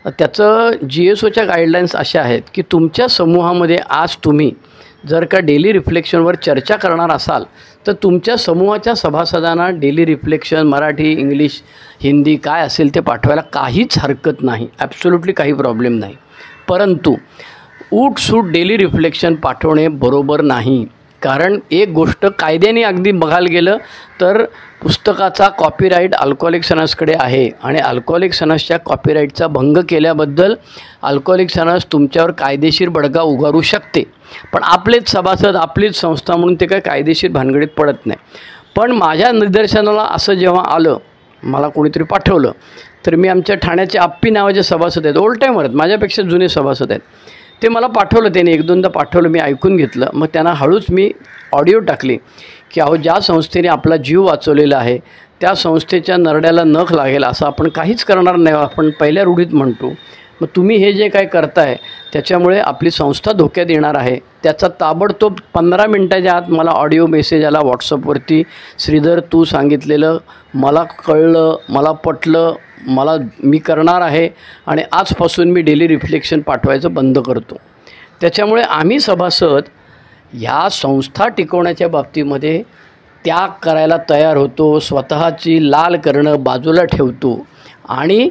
त्याचं GSOच्या गाईडलाईन्स अशा आहेत की तुमच्या समूहामध्ये आज तुम्ही जर का डेली रिफ्लेक्शनवर चर्चा करणार असाल तर तुमच्या समूहाच्या सभासदांना daily reflection Marathi, English, Hindi काय असेल ते पाठवायला काहीच हरकत नाही, ॲब्सोल्युटली काही प्रॉब्लेम नाही. परंतु सूट डेली रिफ्लेक्शन पाठवणे बरोबर नाही. कारण एक गोष्ट कायद्याने अगदी बघायला गेलं तर पुस्तकाचा कॉपीराईट अल्कोहोलिक्स अनॉनिमसकडे आहे आणि अल्कोहोलिक्स अनॉनिमसच्या कॉपीराईटचा भंग केल्याबद्दल अल्कोहोलिक्स अनॉनिमस तुमच्यावर कायदेशीर बडगा उगारू शकते. पण आपलेच सभासद, आपलीच संस्था म्हणून ते काही कायदेशीर भानगडीत पडत नाही. पण माझ्या निदर्शनाला असं जेव्हा आलं, मला कोणीतरी पाठवलं, तर मी आमच्या ठाण्याचे आप्पी नावाचे सभासद आहेत, ओल्ड टाईमर आहेत, माझ्यापेक्षा जुने सभासद आहेत, ते मला पाठवलं. त्याने एक दोनदा पाठवलं, मी ऐकून घेतलं. मग त्यांना हळूच मी ऑडिओ टाकली की अहो, ज्या संस्थेने आपला जीव वाचवलेला आहे त्या संस्थेच्या नरड्याला नख लागेल असं आपण काहीच करणार नाही, आपण पहिल्या रूढीत म्हणतो. मग तुम्ही हे जे काय करताय त्याच्यामुळे आपली संस्था धोक्यात येणार आहे. त्याचा ताबडतोब 15 मिनटाच्या आत मला ऑडिओ मेसेज आला व्हॉट्सअपवरती, श्रीधर तू सांगितलेलं मला कळलं, मला पटलं, मी करणार आहे आणि आजपासून मी डेली रिफ्लेक्शन पाठवायचं बंद करतो. त्याच्यामुळे आम्ही सभासद ह्या संस्था टिकवण्याच्या बाबतीमध्ये त्याग करायला तयार होतो, स्वतःची लाल करणं बाजूला ठेवतो आणि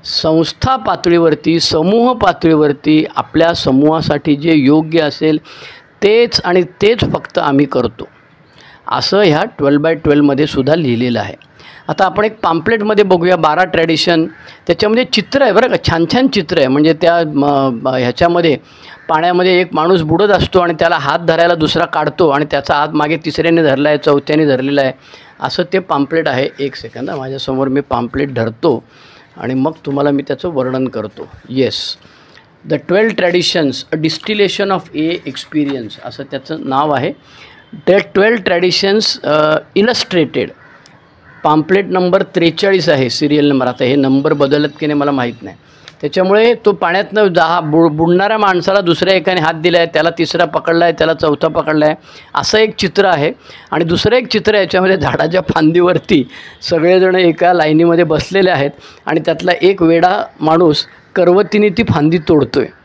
संस्था पातळीवरती, समूह पातळीवरती आपल्या समूहासाठी जे योग्य असेल तेच आणि तेच फक्त आम्ही करतो, असं ह्या 12x12मध्ये सुद्धा लिहिलेलं आहे. आता आपण एक पॅम्पलेटमध्ये बघूया, 12 ट्रॅडिशन, त्याच्यामध्ये चित्र आहे बरं का, छान छान चित्र आहे. म्हणजे त्या ह्याच्यामध्ये पाण्यामध्ये एक माणूस बुडत असतो आणि त्याला हात धरायला दुसरा काढतो आणि त्याचा हात मागे तिसऱ्याने धरला आहे, चौथ्याने धरलेला आहे असं ते पॅम्पलेट आहे. एक सेकंद, माझ्यासमोर मी पॅम्पलेट धरतो आणि मग तुम्हाला मी त्याचं वर्णन करतो. Yes, the 12 traditions a distillation of A experience असं त्याचं नाव आहे. The 12 traditions illustrated. Pamphlet number 43 आहे, सिरियल नंबर. आता हे नंबर बदलत की नाही मला माहीत नाही. त्याच्यामुळे तो पाण्यातनं बुडणाऱ्या माणसाला दुसऱ्या एकाने हात दिला आहे, त्याला तिसरा पकडला आहे, त्याला चौथा पकडला आहे, असं एक चित्र आहे. आणि दुसरं एक चित्र याच्यामध्ये झाडाच्या फांदीवरती सगळेजण एका लाईनीमध्ये बसलेले आहेत आणि त्यातला एक वेडा माणूस करवतीने ती फांदी तोडतो आहे.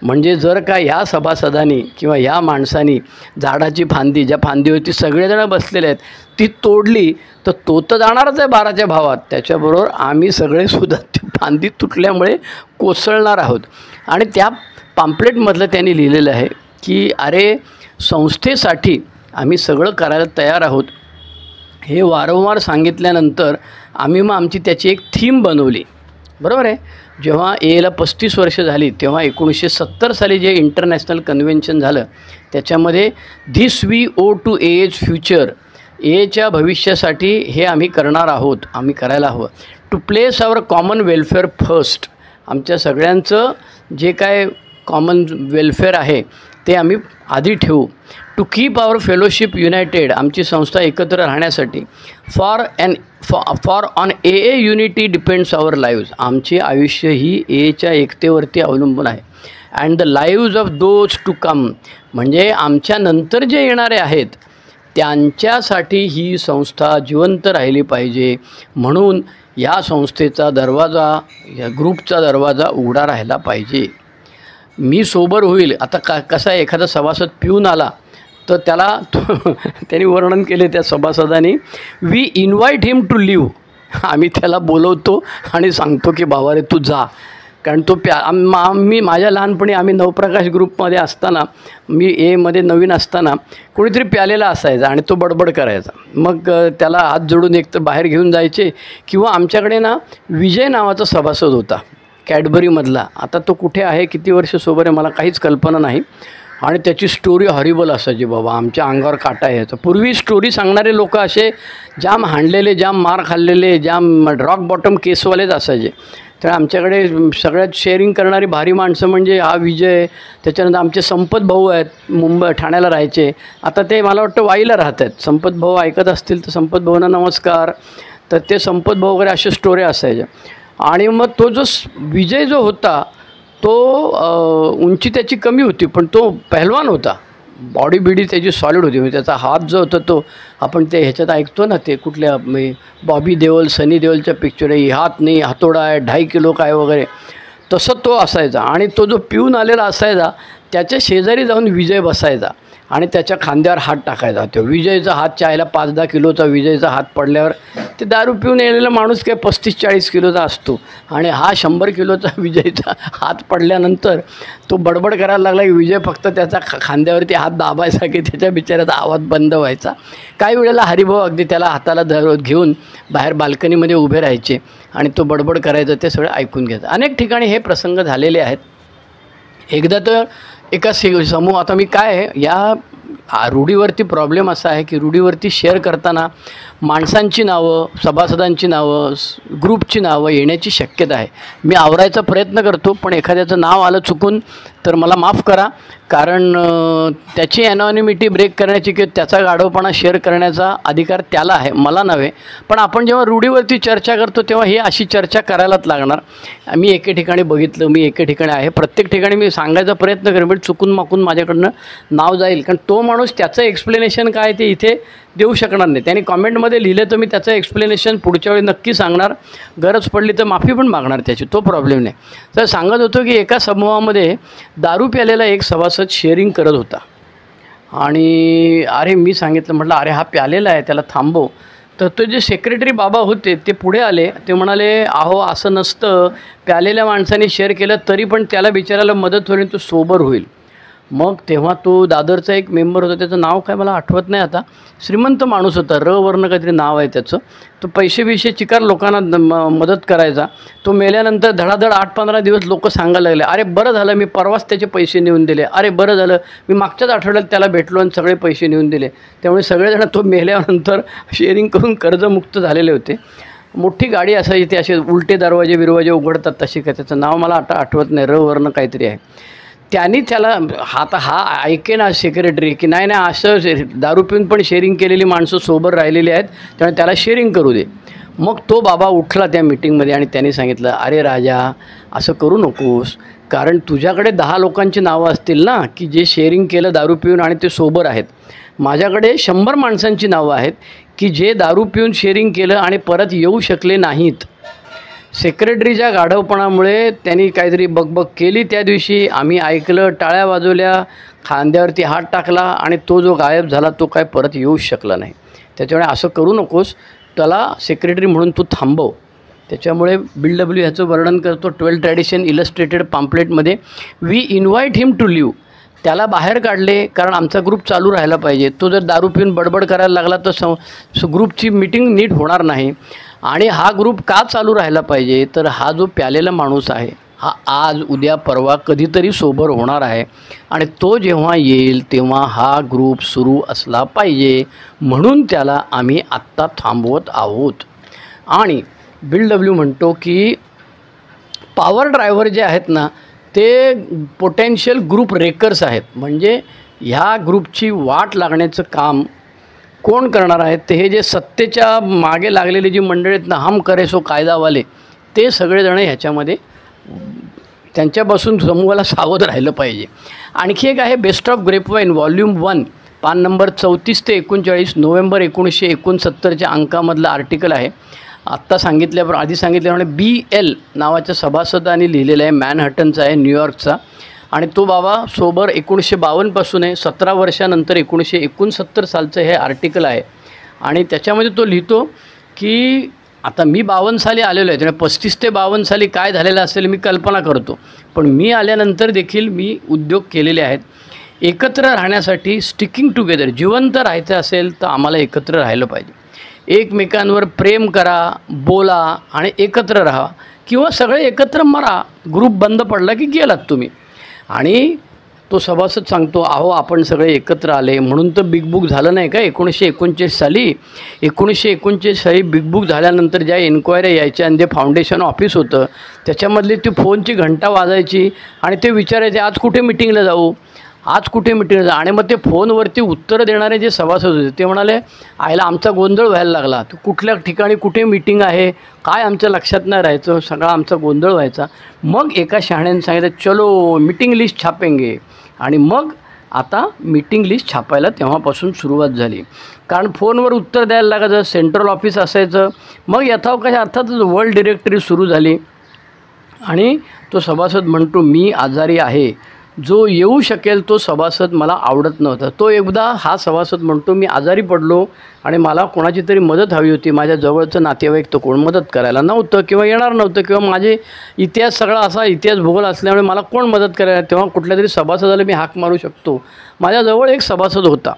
म्हणजे जर का ह्या सभासदांनी किंवा ह्या माणसानी झाडाची फांदी, ज्या फांदीवरती सगळेजण बसलेले आहेत, ती तोडली तर तो तर जाणारच आहे 12च्या भावात. त्याच्याबरोबर आम्ही सगळेसुद्धा ती फांदी तुटल्यामुळे कोसळणार आहोत. आणि त्या पॅम्पलेटमधलं त्यांनी लिहिलेलं आहे की अरे, संस्थेसाठी आम्ही सगळं करायला तयार आहोत. हे वारंवार सांगितल्यानंतर आम्ही मग आमची त्याची एक थीम बनवली. बरोबर आहे. जेव्हा एला 35 वर्ष झाली तेव्हा 1970 साली जे इंटरनॅशनल कन्व्हेन्शन झालं त्याच्यामध्ये this we owe to AA's future, एच्या भविष्यासाठी हे आम्ही करणार आहोत, आम्ही करायला हवं. To place our common welfare first, आमच्या सगळ्यांचं जे काय कॉमन वेलफेअर आहे ते आम्ही आधी ठेवू. To keep our fellowship united, आमची संस्था एकत्र राहण्यासाठी. For on AA unity depends our lives, आमचे आयुष्य ही एच्या एकतेवरती अवलंबून आहे. And the lives of those to come, म्हणजे आमच्या नंतर जे येणारे आहेत त्यांच्यासाठी ही संस्था जिवंत राहिली पाहिजे. म्हणून या संस्थेचा दरवाजा, या ग्रुपचा दरवाजा उघडा राहिला पाहिजे. मी सोबर होईल. आता कसा आहे, एखादा सभासद पिऊन आला तर त्याला त्यांनी वर्णन केले त्या सभासदांनी, we invite him to live, आम्ही त्याला बोलवतो आणि सांगतो की बाबा रे तू जा. कारण तो मी माझ्या लहानपणी आम्ही नवप्रकाश ग्रुपमध्ये असताना, मी एमध्ये नवीन असताना कोणीतरी प्यालेला असायचा आणि तो बडबड करायचा. मग त्याला हात जोडून एकतर बाहेर घेऊन जायचे किंवा आमच्याकडे ना विजय नावाचा सभासद होता कॅडबरीमधला. आता तो कुठे आहे, किती वर्ष सोबत आहे मला काहीच कल्पना नाही. आणि त्याची स्टोरी हॉरिबल असायची बाबा, आमच्या अंगावर काटा यायचा. पूर्वी स्टोरी सांगणारे लोक असे जाम हाणलेले, जाम मार खाल्लेले, जाम रॉक बॉटम केसवालेच असायचे. तर आमच्याकडे सगळ्यात शेअरिंग करणारी भारी माणसं म्हणजे हा विजय, त्याच्यानंतर आमचे संपत भाऊ आहेत, ठाण्याला राहायचे. आता ते मला वाटतं वाईला राहत आहेत. संपत भाऊ ऐकत असतील तर संपत भाऊंना नमस्कार. तर ते संपत भाऊ वगैरे अशा स्टोऱ्या असायच्या. आणि मग तो जो विजय जो होता तो उंची त्याची कमी होती पण तो पहलवान होता. बॉडी बिडी त्याची सॉलिड होती. म्हणजे त्याचा हात जो होता तो, आपण ते ह्याच्यात ऐकतो ना, ते कुठल्या बॉबी देओल, सनी देओलच्या पिक्चर आहे, हात नाही हातोडा आहे, 2.5 किलो काय वगैरे, तसं तो असायचा. आणि तो जो पिऊन आलेला असायचा त्याच्या शेजारी जाऊन विजय बसायचा आणि त्याच्या खांद्यावर हात टाकायचा. तो विजयचा हात चायला 5-10 किलोचा विजयचा हात पडल्यावर, ते दारू पिऊन येलेला माणूस काय 35-40 किलोचा असतो आणि हा 100 किलोचा विजयचा हात पडल्यानंतर तो बडबड करायला लागला की विजय फक्त त्याचा खांद्यावरती हात दाबायचा की त्याच्या बिचाऱ्याचा आवाज बंद व्हायचा. काही वेळेला हरिभाऊ अगदी त्याला हाताला घेऊन बाहेर बाल्कनीमध्ये उभे राहायचे आणि तो बडबड करायचा, ते सगळं ऐकून घ्यायचं. अनेक ठिकाणी हे प्रसंग झालेले आहेत. एकदा तर एका समूह, आता मी काय या रूढीवरती प्रॉब्लेम असा आहे की रूढीवरती शेअर करताना माणसांची नावं, सभासदांची नावं, ग्रुपची नावं येण्याची शक्यता आहे. मी आवरायचा प्रयत्न करतो पण एखाद्याचं नाव आलं चुकून तर मला माफ करा. कारण त्याची ॲनॉनिमिटी ब्रेक करण्याची किंवा त्याचा गाढवपणा शेअर करण्याचा अधिकार त्याला आहे, मला नव्हे. पण आपण जेव्हा रूढीवरती चर्चा करतो तेव्हा ही अशी चर्चा करायलाच लागणार. मी एके ठिकाणी बघितलं, मी एके ठिकाणी आहे, प्रत्येक ठिकाणी मी सांगायचा प्रयत्न करेन पण चुकून माकून माझ्याकडनं नाव जाईल. कारण तो माणूस त्याचं एक्सप्लेनेशन काय ते इथे देऊ शकणार नाही. त्याने कॉमेंटमध्ये लिहिलं तर मी त्याचं एक्सप्लेनेशन पुढच्या वेळी नक्की सांगणार, गरज पडली तर माफी पण मागणार त्याची, तो प्रॉब्लेम नाही. तर सांगत होतो की एका समूहामध्ये दारू प्यालेला एक सभासद शेअरिंग करत होता आणि अरे मी सांगितलं, म्हटलं अरे हा प्यालेला आहे, त्याला थांबव. तर ते जे सेक्रेटरी बाबा होते ते पुढे आले. ते म्हणाले अहो असं नसतं, प्यालेल्या माणसाने शेअर केलं तरी पण त्याला बिचारायला मदत होईल, तो सोबर होईल. मग तेव्हा तो दादरचा एक मेंबर होता, त्याचं नाव काय मला आठवत नाही आता, श्रीमंत माणूस होता, वरनं काहीतरी नाव आहे त्याचं. तो पैसे चिकार लोकांना मदत करायचा. तो मेल्यानंतर धडाधड 8-15 दिवस लोक सांगायला लागले, अरे बरं झालं मी परवाच त्याचे पैसे नेऊन दिले, अरे बरं झालं मी मागच्याच आठवड्यात त्याला भेटलो आणि सगळे पैसे नेऊन दिले. त्यामुळे सगळेजण तो मेल्यानंतर शेअरिंग करून कर्जमुक्त झालेले होते. मोठी गाडी असायची, ते असे उलटे दरवाजे उघडतात तशी, काय त्याचं नाव मला आता आठवत नाही, वरनं काहीतरी आहे. त्यांनी त्याला हा ऐके ना सेक्रेटरी की नाही असं दारू पिऊन पण शेअरिंग केलेली माणसं सोबत राहिलेली आहेत, त्यामुळे त्याला शेअरिंग करू दे. मग तो बाबा उठला त्या मीटिंगमध्ये आणि त्यांनी सांगितलं, अरे राजा असं करू नकोस, कारण तुझ्याकडे 10 लोकांची नावं असतील ना की जे शेअरिंग केलं दारू पिऊन आणि ते सोबर आहेत. माझ्याकडे 100 माणसांची नावं आहेत की जे दारू पिऊन शेअरिंग केलं आणि परत येऊ शकले नाहीत. सेक्रेटरीच्या गाढवपणामुळे त्यांनी काहीतरी बकबक केली त्या दिवशी, आम्ही ऐकलं, टाळ्या वाजवल्या, खांद्यावरती हात टाकला आणि तो जो गायब झाला तो काय परत येऊच शकला नाही. त्याच्यामुळे असं करू नकोस, त्याला सेक्रेटरी म्हणून तू थांबव. त्याच्यामुळे बिल डब्ल्यू ह्याचं वर्णन करतो 12 ट्रॅडिशन इलस्ट्रेटेड पॅम्पलेटमध्ये, we invite him to leave. त्याला बाहेर काढले कारण आमचा ग्रुप चालू राहायला पाहिजे. तो जर दारू पिऊन बडबड करायला लागला तर ग्रुपची मीटिंग नीट होणार नाही. आणि हा ग्रुप का चालू राहायला पाहिजे, तर हा जो प्यालेला माणूस आहे हा आज उद्या परवा कधीतरी सोबर होणार आहे आणि तो जेव्हा येईल तेव्हा हा ग्रुप सुरू असला पाहिजे, म्हणून त्याला आम्ही आत्ता थांबवत आहोत. आणि बिल डब्ल्यू म्हणतो की पॉवर ड्रायव्हर जे आहेत ना ते पोटेन्शियल ग्रुप रेकर्स आहेत, म्हणजे ह्या ग्रुपची वाट लागण्याचं काम कोण करणार आहेत, ते हे जे सत्तेच्या मागे लागलेली जी मंडळी आहेत ना, हम करे सो कायदावाले, ते सगळेजण ह्याच्यामध्ये त्यांच्यापासून समूहाला सावध राहिलं पाहिजे. आणखी एक आहे बेस्ट ऑफ ग्रेपवाईन व्हॉल्यूम 1 पान नंबर 34 ते 39 नोव्हेंबर 1969च्या अंकामधलं आर्टिकल आहे. आधी सांगितल्याप्रमाणे BL नावाच्या सभासदांनी लिहिलेलं आहे, मॅनहॅटनचा आहे, न्यूयॉर्कचा. आणि तो बाबा सोबर 1952पासून आहे, 17 वर्षानंतर 1969 सालचं हे आर्टिकल आहे. आणि त्याच्यामध्ये तो लिहितो की आता मी 52 साली आलेलो आहे, त्यामुळे 35 ते 52 साली काय झालेलं असेल मी कल्पना करतो, पण मी आल्यानंतर देखील मी उद्योग केलेले आहेत. एकत्र राहण्यासाठी स्टिकिंग टुगेदर, जिवंत राहायचं असेल तर आम्हाला एकत्र राहिलं पाहिजे. एकमेकांवर प्रेम करा, बोला आणि एकत्र राहा, किंवा सगळे एकत्र मरा. ग्रुप बंद पडला की गेलात तुम्ही. आणि तो सभासद सांगतो, अहो आपण सगळे एकत्र आले म्हणून तर बिग बुक झालं नाही का 1939 साली. 1939 साली बिग बुक झाल्यानंतर ज्या एन्क्वायऱ्या यायच्या आणि जे फाउंडेशन ऑफिस होतं त्याच्यामधली ती फोनची घंटा वाजायची आणि ते विचारायचे आज कुठे मिटिंगला जाऊ, आज कुठे मिटिंगला जाऊ. आणि मग ते फोनवरती उत्तरं देणारे जे सभासद होते ते म्हणाले, आयला आमचा गोंधळ व्हायला लागला, कुठल्या ठिकाणी कुठे मिटिंग आहे काय आमच्या लक्षात नाही राहायचं, सगळा आमचा गोंधळ व्हायचा. मग एका शहाण्याने सांगितलं, चलो मीटिंग लिस्ट छापेंगे. आणि मग आता मीटिंग लिस्ट छापायला तेव्हापासून सुरुवात झाली. कारण फोनवर उत्तर द्यायला लागायचं, सेंट्रल ऑफिस असायचं. मग यथावकाश अर्थातच वर्ल्ड डिरेक्टरी सुरू झाली. आणि तो सभासद म्हणतो, मी आजारी आहे, जो येऊ शकेल तो सभासद मला आवडत नव्हता. तो एकदा हा सभासद म्हणतो, मी आजारी पडलो आणि मला कोणाची तरी मदत हवी होती, माझ्या जवळचं नातेवाईक तर कोण मदत करायला नव्हतं किंवा येणार नव्हतं, किंवा माझे इतिहास सगळा असा इतिहास भूगोल असल्यामुळे मला कोण मदत करायला, तेव्हा कुठल्या तरी सभासदाला मी हाक मारू शकतो. माझ्याजवळ एक सभासद होता,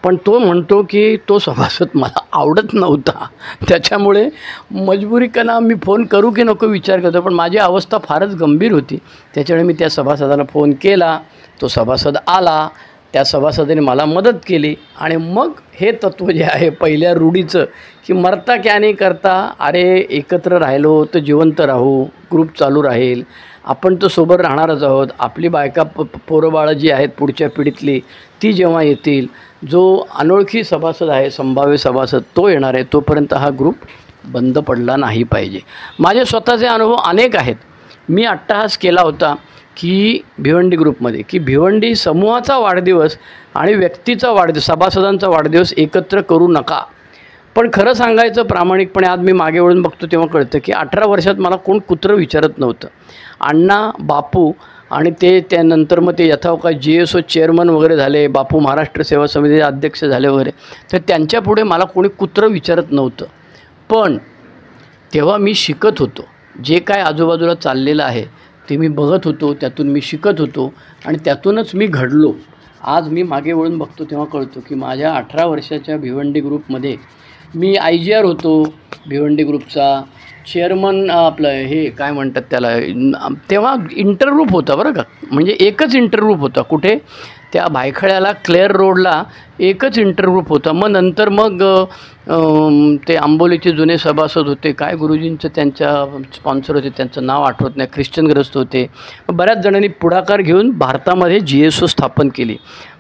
पण तो म्हणतो की तो सभासद मला आवडत नव्हता, त्याच्यामुळे मजबुरीनं मी फोन करू की नको विचार करतो. पण माझी अवस्था फारच गंभीर होती, त्याच्यामुळे मी त्या सभासदाला फोन केला. तो सभासद आला, त्या सभासदाने मला मदत केली. आणि मग हे तत्त्व जे आहे पहिल्या रूढीचं की मरता क्या नाही करता, अरे एकत्र राहिलो तर जिवंत राहू, ग्रुप चालू राहील, आपण तर सोबत राहणारच आहोत. आपली बायका पोरंबाळं जी आहेत पुढच्या पिढीतली ती जेव्हा येतील, जो अनोळखी सभासद आहे संभाव्य सभासद तो येणार आहे, तोपर्यंत हा ग्रुप बंद पडला नाही पाहिजे. माझे स्वतःचे अनुभव अनेक आहेत. मी अट्टहास केला होता की भिवंडी ग्रुपमध्ये की भिवंडी समूहाचा वाढदिवस आणि व्यक्तीचा वाढदिवस, सभासदांचा वाढदिवस एकत्र करू नका. पण खरं सांगायचं प्रामाणिकपणे आज मी मागे वळून बघतो तेव्हा कळतं की 18 वर्षात मला कोण कुत्रं विचारत नव्हतं. अण्णा, बापू आणि त्यानंतर मग ते यथावकाश GSO चेअरमन वगैरे झाले, बापू महाराष्ट्र सेवा समितीचे अध्यक्ष झाले वगैरे, तर त्यांच्यापुढे मला कोणी कुत्रं विचारत नव्हतं. पण तेव्हा मी शिकत होतो, जे काय आजूबाजूला चाललेलं आहे ते मी बघत होतो, त्यातून मी शिकत होतो आणि त्यातूनच मी घडलो. आज मी मागे वळून बघतो तेव्हा कळतो की माझ्या 18 वर्षाच्या भिवंडी ग्रुपमध्ये मी IGR होतो. भिवंडी ग्रुपचा चेअरमन, आपलं हे काय म्हणतात त्याला, तेव्हा इंटरग्रुप होता बरं का, म्हणजे एकच इंटरग्रुप होता. कुठे? त्या भायखळ्याला क्लेअर रोडला एकच इंटरग्रुप होता. मग नंतर मग ते आंबोलीचे जुने सभासद होते, काय गुरुजींचं त्यांच्या स्पॉन्सर होते, त्यांचं नाव आठवत नाही, ख्रिश्चनग्रस्त होते. बऱ्याच जणांनी पुढाकार घेऊन भारतामध्ये GSO स्थापन केली.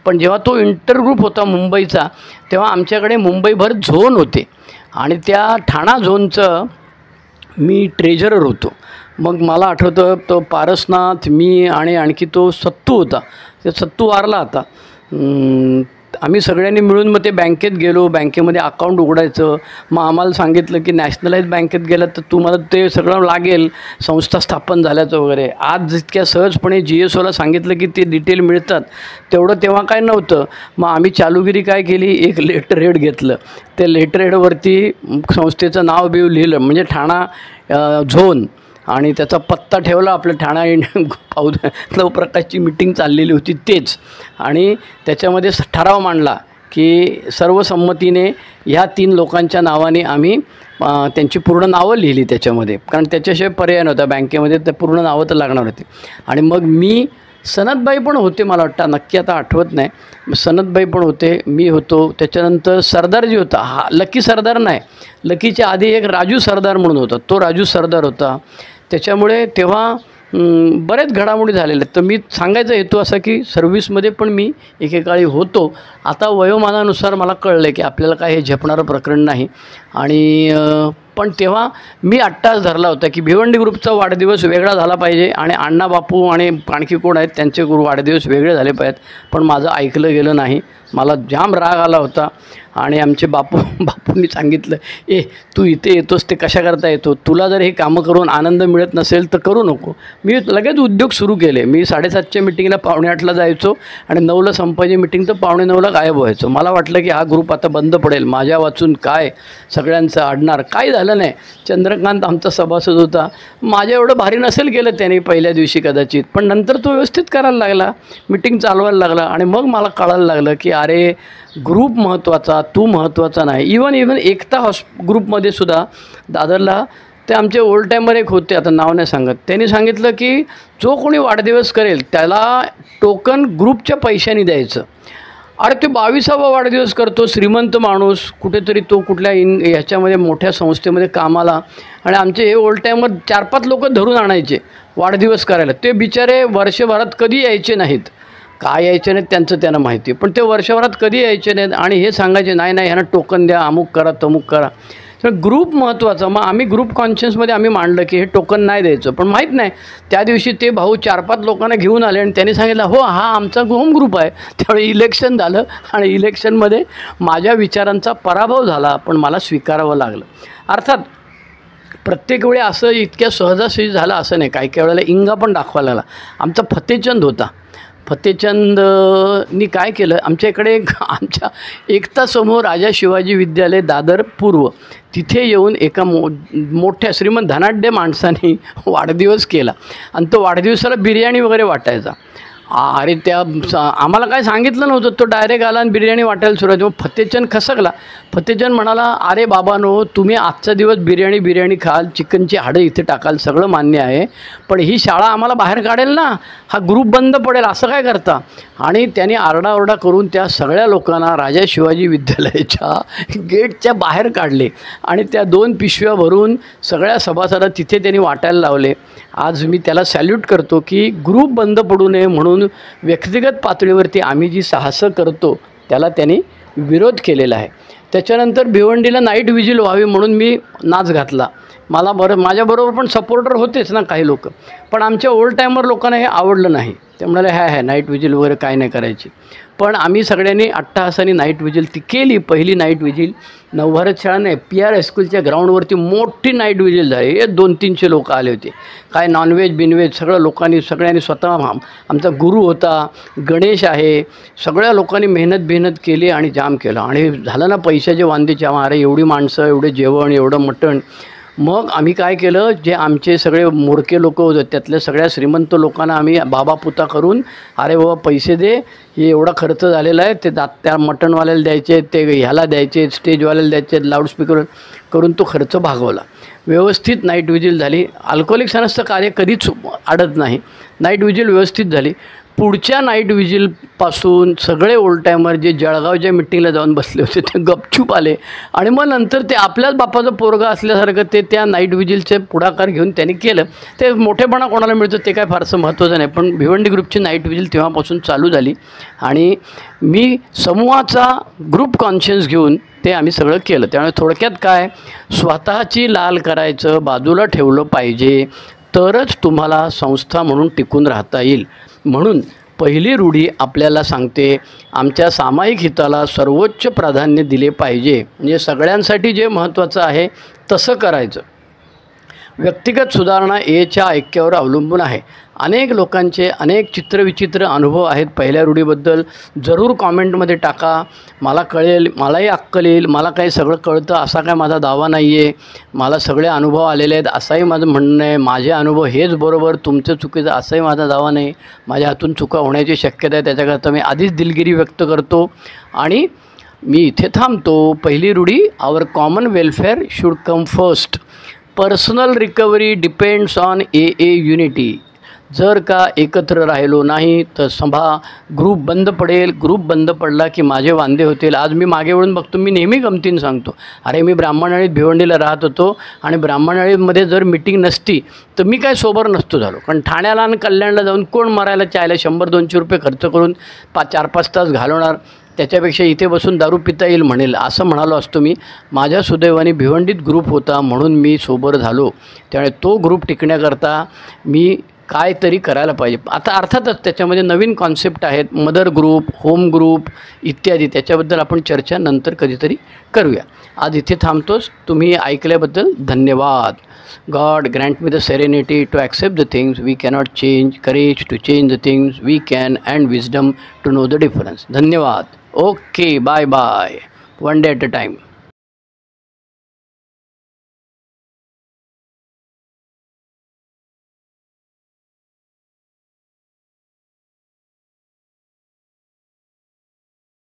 पण जेव्हा तो इंटरग्रुप होता मुंबईचा, तेव्हा आमच्याकडे मुंबईभर झोन होते आणि त्या ठाणा झोनचं मी ट्रेझरर होतो. मग मला आठवतं तो पारसनाथ, मी आणि आणखी तो सत्तू होता. ते सत्तू वारला आता. आम्ही सगळ्यांनी मिळून मग ते बँकेत गेलो, बँकेमध्ये अकाउंट उघडायचं. मग आम्हाला सांगितलं की नॅशनलाइज बँकेत गेलं तर तुम्हाला ते सगळं लागेल, संस्था स्थापन झाल्याचं वगैरे. आज जितक्या सहजपणे GSOला सांगितलं की ते डिटेल मिळतात तेवढं तेव्हा काय नव्हतं. मग आम्ही चालूगिरी काय केली, एक लेटर हेड घेतलं. ते लेटर हेडवरती संस्थेचं नाव बिव लिहिलं, म्हणजे ठाणा झोन, आणि त्याचा पत्ता ठेवला. आपलं ठाणा नवप्रकाशची मीटिंग चाललेली होती तेच, आणि त्याच्यामध्ये ठराव मांडला की सर्वसंमतीने ह्या 3 लोकांच्या नावाने आम्ही त्यांची पूर्ण नावं लिहिली त्याच्यामध्ये, कारण त्याच्याशिवाय पर्याय नव्हता. बँकेमध्ये तर पूर्ण नावं तर लागणार होती. आणि मग मी, सनतबाई पण होते, मला वाटतं, नक्की आता आठवत नाही, सनतबाई पण होते, मी होतो. त्याच्यानंतर सरदारजी होता, हा लकी सरदार नाही, लकीच्या आधी एक राजू सरदार म्हणून होता, तो राजू सरदार होता. त्याच्यामुळे तेव्हा बरेच घडामोडी झालेल्या आहेत. तर मी सांगायचा हेतू असा की सर्व्हिसमध्ये पण मी एकेकाळी होतो. आता वयोमानानुसार मला कळलं की आपल्याला काय हे झेपणारं प्रकरण नाही. आणि पण तेव्हा मी अट्टास धरला होता की भिवंडी ग्रुपचा वाढदिवस वेगळा झाला पाहिजे आणि अण्णा बापू आणि आणखी कोण आहेत त्यांचे वाढदिवस वेगळे झाले पाहिजेत. पण माझं ऐकलं गेलं नाही. मला जाम राग आला होता आणि आमचे बापूंनी सांगितलं, तू इथे येतोस ते कशा करता येतो, तुला जर हे कामं करून आनंद मिळत नसेल तर करू नको. मी लगेच उद्योग सुरू केले. मी 7:30च्या मिटिंगला 7:45ला जायचो आणि 9ला संपायची मिटिंग तर 8:45ला गायब व्हायचो. मला वाटलं की हा ग्रुप आता बंद पडेल, माझ्या वाचून काय सगळ्यांचं अडणार. काय झालं नाही. चंद्रकांत आमचा सभासद होता, माझ्या एवढं भारी नसेल केलं त्याने पहिल्या दिवशी कदाचित, पण नंतर तो व्यवस्थित करायला लागला, मिटिंग चालवायला लागला. आणि मग मला कळायला लागलं की अरे ग्रुप महत्त्वाचा, तू महत्त्वाचा नाही. इवन एकता ग्रुपमध्ये सुद्धा दादरला ते आमचे ओल्ड टायमर एक होते, आता नाव नाही सांगत, त्यांनी सांगितलं की जो कोणी वाढदिवस करेल त्याला टोकन ग्रुपच्या पैशाने द्यायचं. अरे ते 22वा वाढदिवस करतो, श्रीमंत माणूस, कुठेतरी तो कुठल्या ह्याच्यामध्ये मोठ्या संस्थेमध्ये कामाला, आणि आमचे हे ओल्ड टायमर 4-5 लोक धरून आणायचे वाढदिवस करायला. ते बिचारे वर्षभरात कधी यायचे नाहीत. काय यायचे नाहीत त्यांचं त्यांना माहिती, पण ते वर्षभरात कधी यायचे नाहीत आणि हे सांगायचे नाही ह्यांना टोकन द्या, अमुक करा, तमुक करा. तर ग्रुप महत्त्वाचा. मग आम्ही ग्रुप कॉन्शियसमध्ये आम्ही मांडलं की हे टोकन नाही द्यायचं. पण माहीत नाही, त्या दिवशी ते भाऊ 4-5 लोकांना घेऊन आले आणि त्यांनी सांगितलं हो हा आमचा होम ग्रुप आहे. त्यावेळी इलेक्शन झालं आणि इलेक्शनमध्ये माझ्या विचारांचा पराभव झाला, पण मला स्वीकारावं लागलं. अर्थात प्रत्येक वेळी असं इतक्या सहजासहजी झालं असं नाही, काही काही वेळेला इंगा पण दाखवायला लागला. आमचा फतेचंद होता. फतेचंदनी काय केलं, आमच्या इकडे आमच्या एकतासमोर राजा शिवाजी विद्यालय दादर पूर्व, तिथे येऊन एका मोठ्या श्रीमंत धनाढ्य माणसाने वाढदिवस केला आणि तो वाढदिवसाला बिर्याणी वगैरे वाटायचा. अरे त्या आम्हाला काय सांगितलं नव्हतं, तो डायरेक्ट आला आणि बिर्याणी वाटायला सुरुवात. मग फतेचंद खसकला. फतेचंद म्हणाला अरे बाबांनो, तुम्ही आजचा दिवस बिर्याणी खाल, चिकनची हाडं इथे टाकाल, सगळं मान्य आहे, पण ही शाळा आम्हाला बाहेर काढेल ना, हा ग्रुप बंद पडेल, असं काय करता. आणि त्याने आरडाओरडा करून त्या सगळ्या लोकांना राजा शिवाजी विद्यालयाच्या गेटच्या बाहेर काढले आणि त्या 2 पिशव्या भरून सगळ्या सभासदांना तिथे त्यांनी वाटायला लावले. आज मी त्याला सॅल्यूट करतो की ग्रुप बंद पडू नये म्हणून व्यक्तिगत पातळीवरती आम्ही जी साहसं करतो त्याला त्यांनी विरोध केलेला आहे. त्याच्यानंतर भिवंडीला नाईट विजिल व्हावी म्हणून मी नाच घातला. माझ्याबरोबर पण सपोर्टर होतेच ना काही लोक, पण आमच्या ओल्ड टायमर लोकांना हे आवडलं नाही. ते म्हणाले ह्या नाईट विजिल वगैरे काय नाही करायची. पण आम्ही सगळ्यांनी अट्टाहासाने नाईट विजिल ती केली. पहिली नाईट विजिल नवभारत शाळा नाही, PR हायस्कूलच्या ग्राउंडवरती मोठी नाईट विजिल झाली. 200-300 लोक आले होते. काय नॉनव्हेज बिनव्हेज सगळ्यांनी स्वतः, आमचा गुरु होता, गणेश आहे, सगळ्या लोकांनी मेहनत केली आणि जाम केलं. आणि झालं ना पैशाचे वांदेच्या, अरे एवढी माणसं, एवढे जेवण, एवढं मटण. मग आम्ही काय केलं, जे आमचे सगळे मोरके लोक होते त्यातल्या सगळ्या श्रीमंत लोकांना आम्ही बाबापुता करून, अरे बाबा पैसे दे, हे एवढा खर्च झालेला आहे, ते त्या मटणवाल्याला द्यायचे, ते ह्याला द्यायचे, स्टेजवाल्याला द्यायचे, लाऊडस्पीकर करून तो खर्च भागवला. व्यवस्थित नाईट विजिल झाली. अल्कोहोलिक सनसचं कार्य कधीच अडत नाही. नाईट विजिल व्यवस्थित झाली. पुढच्या नाईट विजिलपासून सगळे ओल्ड टायमर जे जळगावच्या मिटिंगला जाऊन बसले होते ते गपचूप आले आणि मग नंतर ते आपल्याच बापाचं पोरगा असल्यासारखं ते त्या नाईट विजिलचे पुढाकार घेऊन त्यांनी केलं. ते मोठेपणा कोणाला मिळतं ते काय फारसं महत्त्वाचं नाही, पण भिवंडी ग्रुपची नाईट विजिल तेव्हापासून चालू झाली आणि मी समूहाचा ग्रुप कॉन्शियन्स घेऊन ते आम्ही सगळं केलं. त्यामुळे थोडक्यात काय, स्वतःची लाल करायचं बाजूला ठेवलं पाहिजे, तरच तुम्हाला संस्था म्हणून टिकून राहता येईल. म्हणून पहिली रूढी आपल्याला सांगते, आमच्या सामायिक हिताला सर्वोच्च प्राधान्य दिले पाहिजे. म्हणजे सगळ्यांसाठी जे महत्त्वाचं आहे तसं करायचं. व्यक्तिगत सुधारणा एच्या ऐक्यावर अवलंबून आहे. अनेक लोकांचे अनेक चित्रविचित्र अनुभव आहेत पहिल्या रूढीबद्दल. जरूर कॉमेंटमध्ये टाका, मला कळेल, मलाही अक्कल येईल. मला काही सगळं कळतं असा काय माझा दावा नाही आहे. मला सगळे अनुभव आलेले आहेत असाही माझं म्हणणं आहे. माझे अनुभव हेच बरोबर, तुमचं चुकीचं असाही माझा दावा नाही. माझ्या हातून चुका होण्याची शक्यता आहे, त्याच्याकरता मी आधीच दिलगिरी व्यक्त करतो आणि मी इथे थांबतो. पहिली रूढी, our common welfare should come first. Personal recovery depends on unity. जर का एकत्र राहिलो नाही तर ग्रुप बंद पडेल. ग्रुप बंद पडला की माझे वांदे होतील. आज मी मागे वळून बघतो, मी नेहमी गमतीनं सांगतो, अरे मी ब्राह्मणआळीत भिवंडीला राहत होतो आणि ब्राह्मणआळीमध्ये जर मिटिंग नसती तर मी काय सोबर नसतो झालो. कारण ठाण्याला आणि कल्याणला जाऊन कोण मरायला चायला 100-200 रुपये खर्च करून 4-5 तास घालवणार, त्याच्यापेक्षा इथे बसून दारू पिता येईल म्हणेल असं म्हणालो असतो मी. माझ्या सुदैवाने भिवंडीत ग्रुप होता म्हणून मी सोबर झालो. त्यामुळे तो ग्रुप टिकण्याकरता मी काहीतरी करायला पाहिजे. आता अर्थातच त्याच्यामध्ये नवीन कॉन्सेप्ट आहेत, मदर ग्रुप, होम ग्रुप इत्यादी. त्याच्याबद्दल आपण चर्चा नंतर कधीतरी करूया. आज इथे थांबतोच. तुम्ही ऐकल्याबद्दल धन्यवाद. God grant me the serenity to accept the things we cannot change, courage to change the things we can, and wisdom to know the difference. धन्यवाद. Okay, bye bye. One day at a time.